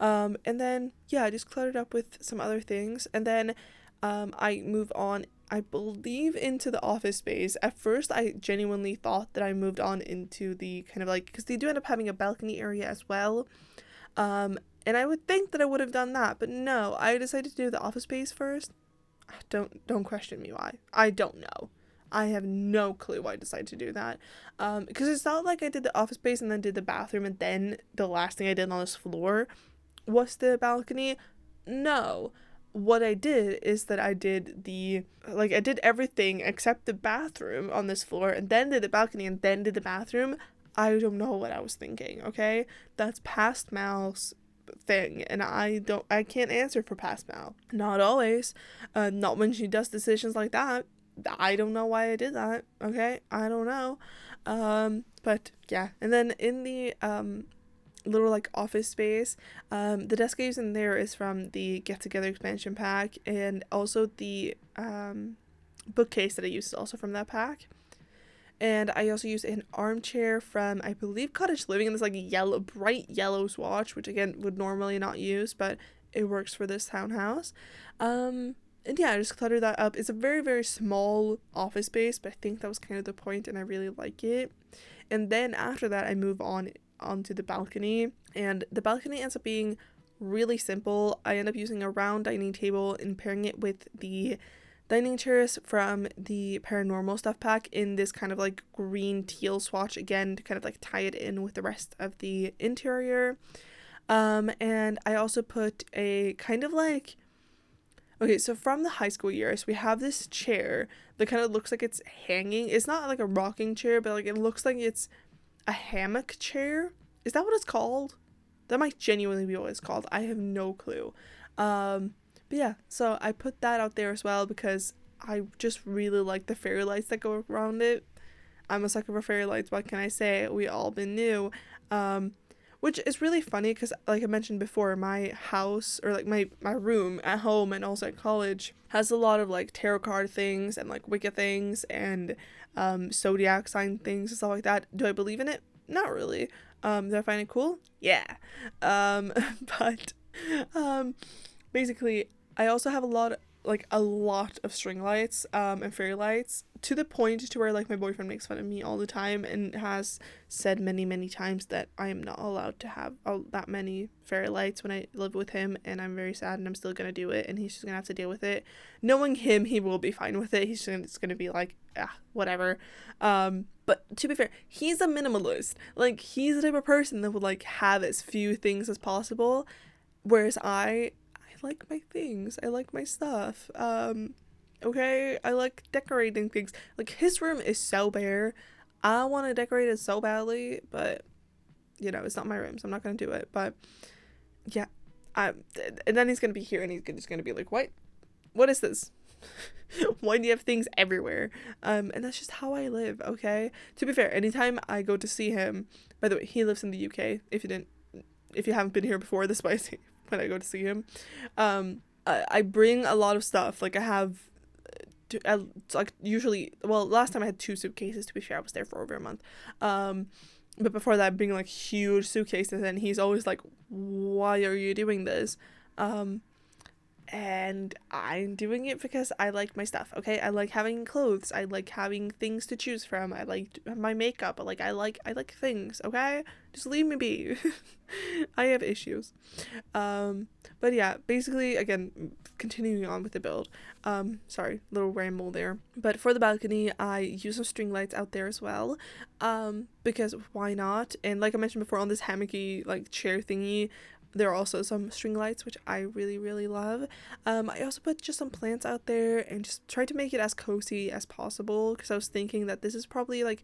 And then yeah, I just cluttered up with some other things, and then I move on, I believe, into the office space. At first I genuinely thought that I moved on into the kind of like, because they do end up having a balcony area as well, And I would think that I would have done that, but no, I decided to do the office space first. Don't question me why. I don't know. I have no clue why I decided to do that. Because it's not like I did the office space and then did the bathroom and then the last thing I did on this floor was the balcony. No. What I did is that I did I did everything except the bathroom on this floor and then did the balcony and then did the bathroom. I don't know what I was thinking, okay? That's past Mal's thing, and I can't answer for past Mal. Not always. Not when she does decisions like that. I don't know why I did that, okay? I don't know. But yeah. And then in the little like office space, the desk I use in there is from the Get Together expansion pack, and also the bookcase that I use is also from that pack. And I also use an armchair from, I believe, Cottage Living in this like bright yellow swatch, which again would normally not use, but it works for this townhouse. And yeah, I just cluttered that up. It's a very, very small office space, but I think that was kind of the point, and I really like it. And then after that, I move onto the balcony, and the balcony ends up being really simple. I end up using a round dining table and pairing it with the dining chairs from the paranormal stuff pack in this kind of like green teal swatch, again to kind of like tie it in with the rest of the interior. And I also put a kind of like, okay, so from the high school years we have this chair that kind of looks like it's hanging. It's not like a rocking chair, but like it looks like it's a hammock chair. Is that what it's called? That might genuinely be what it's called. I have no clue. But yeah, so I put that out there as well because I just really like the fairy lights that go around it. I'm a sucker for fairy lights, what can I say? We all been new. Which is really funny because, like I mentioned before, my house, or like my room at home and also at college, has a lot of like tarot card things and like Wicca things and zodiac sign things and stuff like that. Do I believe in it? Not really. Do I find it cool? Yeah. But basically, I also have a lot of string lights and fairy lights, to the point to where like my boyfriend makes fun of me all the time and has said many times that I am not allowed to have that many fairy lights when I live with him, and I'm very sad, and I'm still gonna do it, and he's just gonna have to deal with it. Knowing him, he will be fine with it. He's just gonna be like, whatever. But to be fair, he's a minimalist. Like, he's the type of person that would like have as few things as possible, whereas I like my things. I like my stuff. Okay, I like decorating things. Like, his room is so bare. I want to decorate it so badly, but you know, it's not my room, so I'm not gonna do it. But yeah, and then he's gonna be here, and he's just gonna be like, what is this? Why do you have things everywhere? And that's just how I live. Okay, to be fair, anytime I go to see him, by the way, he lives in the UK, if you haven't been here before, this might see when I go to see him. I bring a lot of stuff. Like, I have like usually, well, last time I had 2 suitcases, to be fair. I was there for over a month. But before that, bring like huge suitcases, and he's always like, why are you doing this? And I'm doing it because I like my stuff, okay? I like having clothes. I like having things to choose from. I like my makeup. I like things, okay? Just leave me be. I have issues. But yeah, basically, again, continuing on with the build. Sorry, little ramble there. But for the balcony, I use some string lights out there as well. Because why not? And like I mentioned before, on this hammocky like chair thingy, there are also some string lights, which I really love. I also put just some plants out there and just tried to make it as cozy as possible, because I was thinking that this is probably like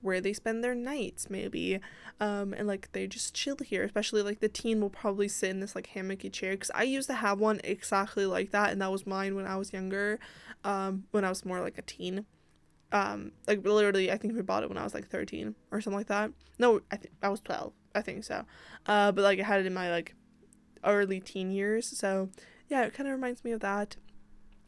where they spend their nights, maybe. And like they just chill here, especially like the teen will probably sit in this like hammocky chair, because I used to have one exactly like that, and that was mine when I was younger, when I was more like a teen. Like literally, I think we bought it when I was like 13 or something like that. No, I think I was 12. I think so. But like I had it in my like early teen years, so yeah, it kind of reminds me of that.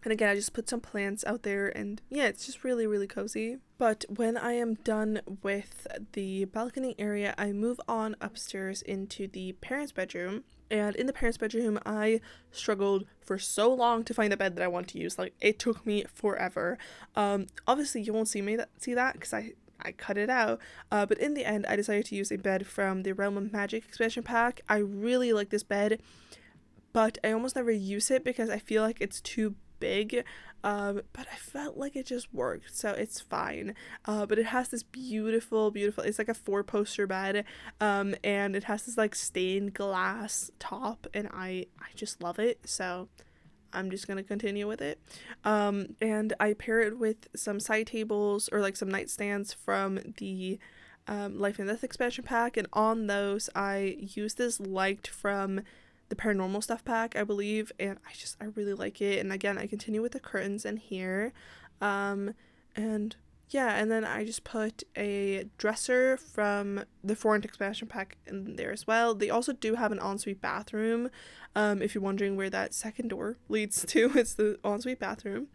And again, I just put some plants out there, and yeah, it's just really cozy. But when I am done with the balcony area, I move on upstairs into the parents' bedroom. And in the parents' bedroom, I struggled for so long to find a bed that I want to use. Like, it took me forever. Obviously you won't see that because I I cut it out. But in the end, I decided to use a bed from the Realm of Magic expansion pack. I really like this bed, but I almost never use it because I feel like it's too big. But I felt like it just worked, so it's fine. But it has this beautiful, it's like a 4-poster bed, and it has this like stained glass top, and I just love it, so I'm just gonna continue with it. And I pair it with some side tables or like some nightstands from the Life and Death expansion pack, and on those I use this light from the paranormal stuff pack, I believe, and I really like it. And again, I continue with the curtains in here, and yeah, and then I just put a dresser from the Foreign expansion pack in there as well. They also do have an ensuite bathroom, if you're wondering where that second door leads to. It's the ensuite bathroom.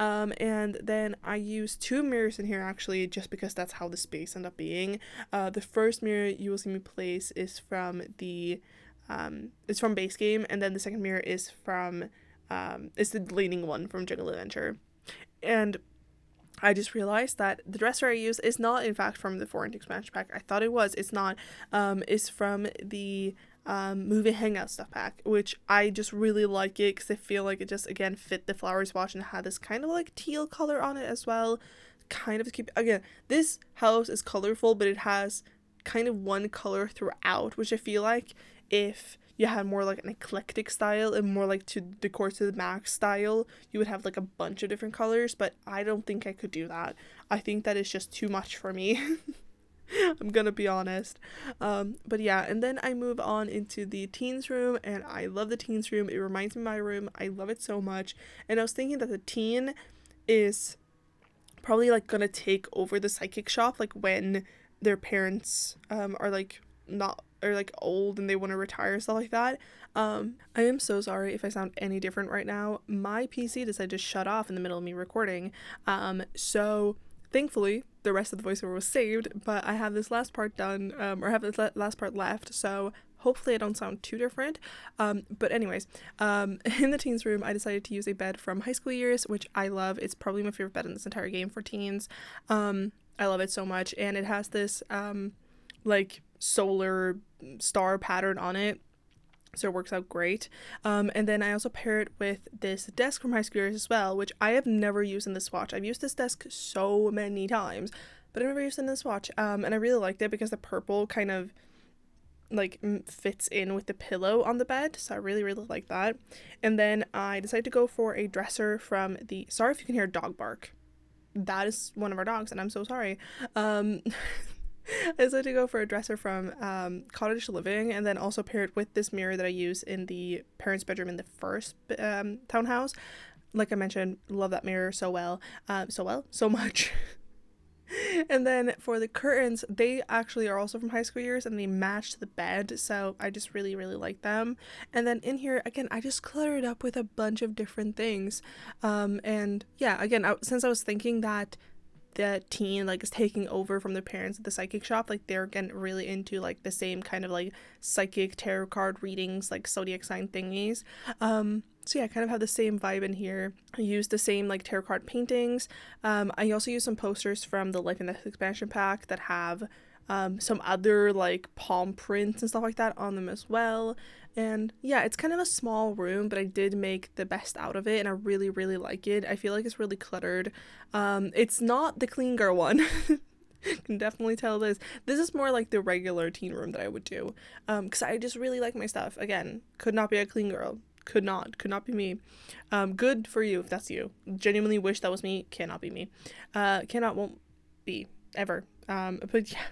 And then I use 2 mirrors in here, actually, just because that's how the space ended up being. The first mirror you will see me place is from the it's from base game, and then the second mirror is from it's the leaning one from Jungle Adventure. And I just realized that the dresser I use is not in fact from the Foreign expansion pack. I thought it was. It's not. It's from the movie hangout stuff pack, which I just really like it because I feel like it just again fit the flower swatch and had this kind of like teal color on it as well. Kind of keep, again, this house is colorful, but it has kind of one color throughout, which I feel like if you had more like an eclectic style and more like to decor to the max style, you would have like a bunch of different colors, but I don't think I could do that. I think that is just too much for me. I'm gonna be honest. But yeah, and then I move on into the teens room, and I love the teens room. It reminds me of my room. I love it so much. And I was thinking that the teen is probably like gonna take over the psychic shop, like when their parents are like not, or like old and they want to retire, stuff like that. I am so sorry if I sound any different right now. My PC decided to shut off in the middle of me recording, so thankfully the rest of the voiceover was saved, but I have this last part done, or have this last part left, so hopefully I don't sound too different. But anyways, in the teens room I decided to use a bed from High School Years, which I love. It's probably my favorite bed in this entire game for teens. I love it so much, and it has this like solar star pattern on it, so it works out great. And then I also pair it with this desk from High School Years as well, which I have never used in this swatch. I've used this desk so many times, but I've never used it in this swatch. And I really liked it because the purple kind of like fits in with the pillow on the bed, so I really like that. And then I decided to go for a dresser from the, sorry if you can hear a dog bark, that is one of our dogs and I'm so sorry. I decided to go for a dresser from Cottage Living, and then also pair it with this mirror that I use in the parents' bedroom in the first townhouse. Like I mentioned, love that mirror so much. And then for the curtains, they actually are also from High School Years, and they match the bed, so I just really like them. And then in here, again, I just cluttered up with a bunch of different things. And yeah, again, since I was thinking that the teen like is taking over from the parents at the psychic shop, like they're getting really into like the same kind of like psychic tarot card readings, like zodiac sign thingies. So yeah, I kind of have the same vibe in here. I use the same like tarot card paintings. I also use some posters from the Life and Death expansion pack that have some other like palm prints and stuff like that on them as well. And yeah, it's kind of a small room, but I did make the best out of it, and I really like it. I feel like it's really cluttered. It's not the clean girl one. Can definitely tell this. This is more like the regular teen room that I would do, because I just really like my stuff. Again, could not be a clean girl. Could not be me. Good for you if that's you. Genuinely wish that was me. Cannot be me. Won't be ever. But yeah.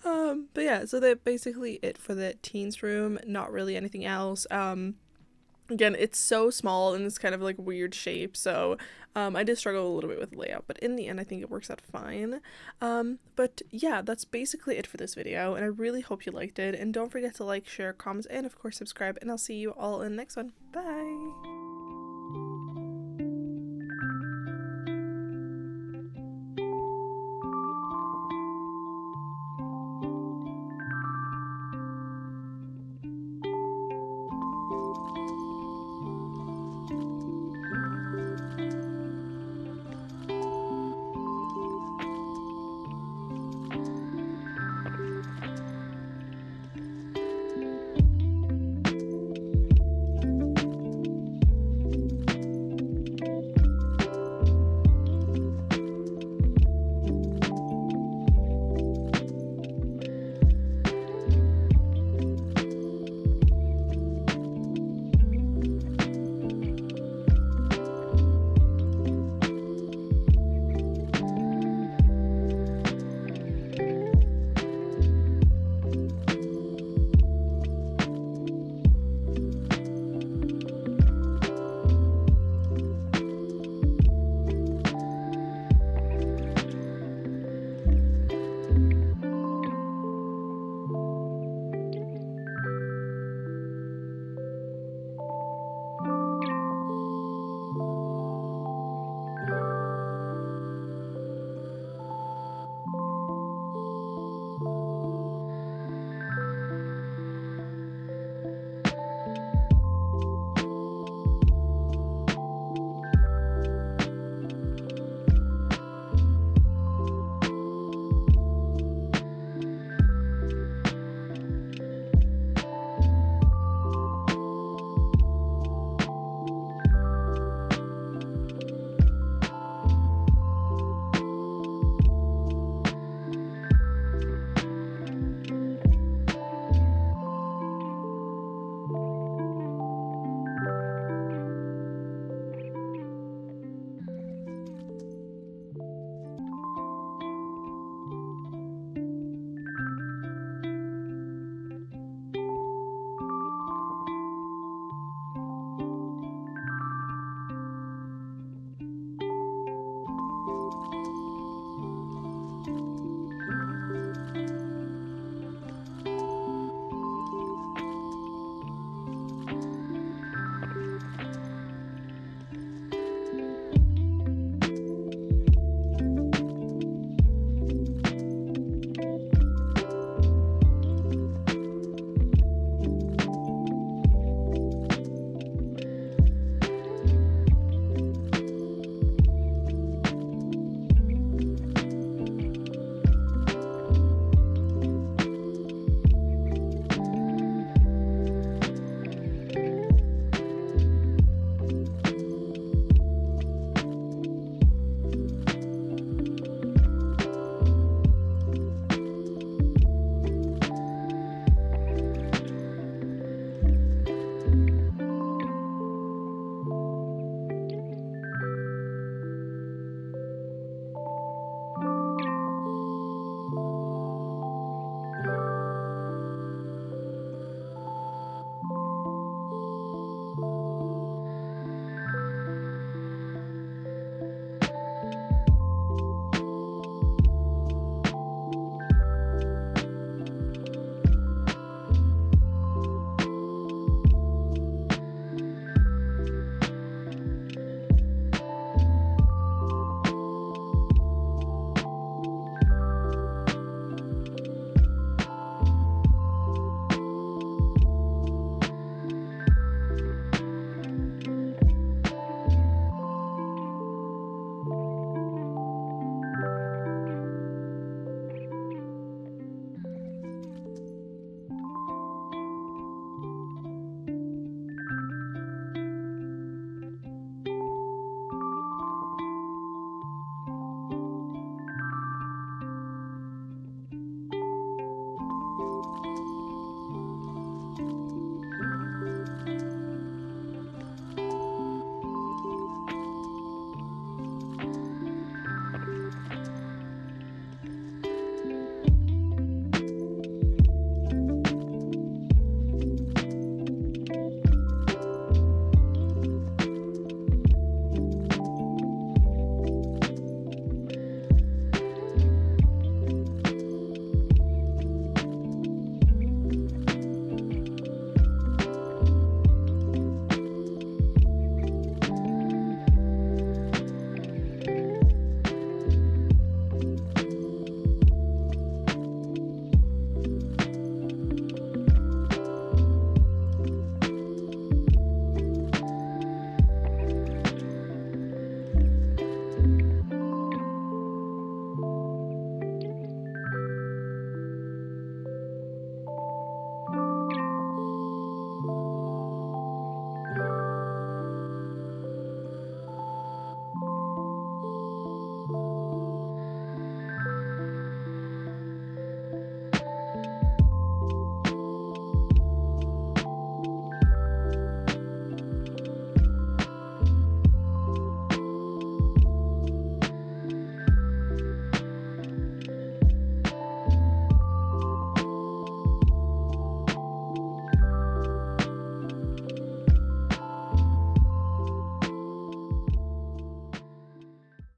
But yeah, so that's basically it for the teens room. Not really anything else. Again, it's so small and it's kind of like weird shape, so I did struggle a little bit with layout, but in the end I think it works out fine. But yeah, that's basically it for this video, and I really hope you liked it, and don't forget to like, share, comment, and of course subscribe, and I'll see you all in the next one. Bye!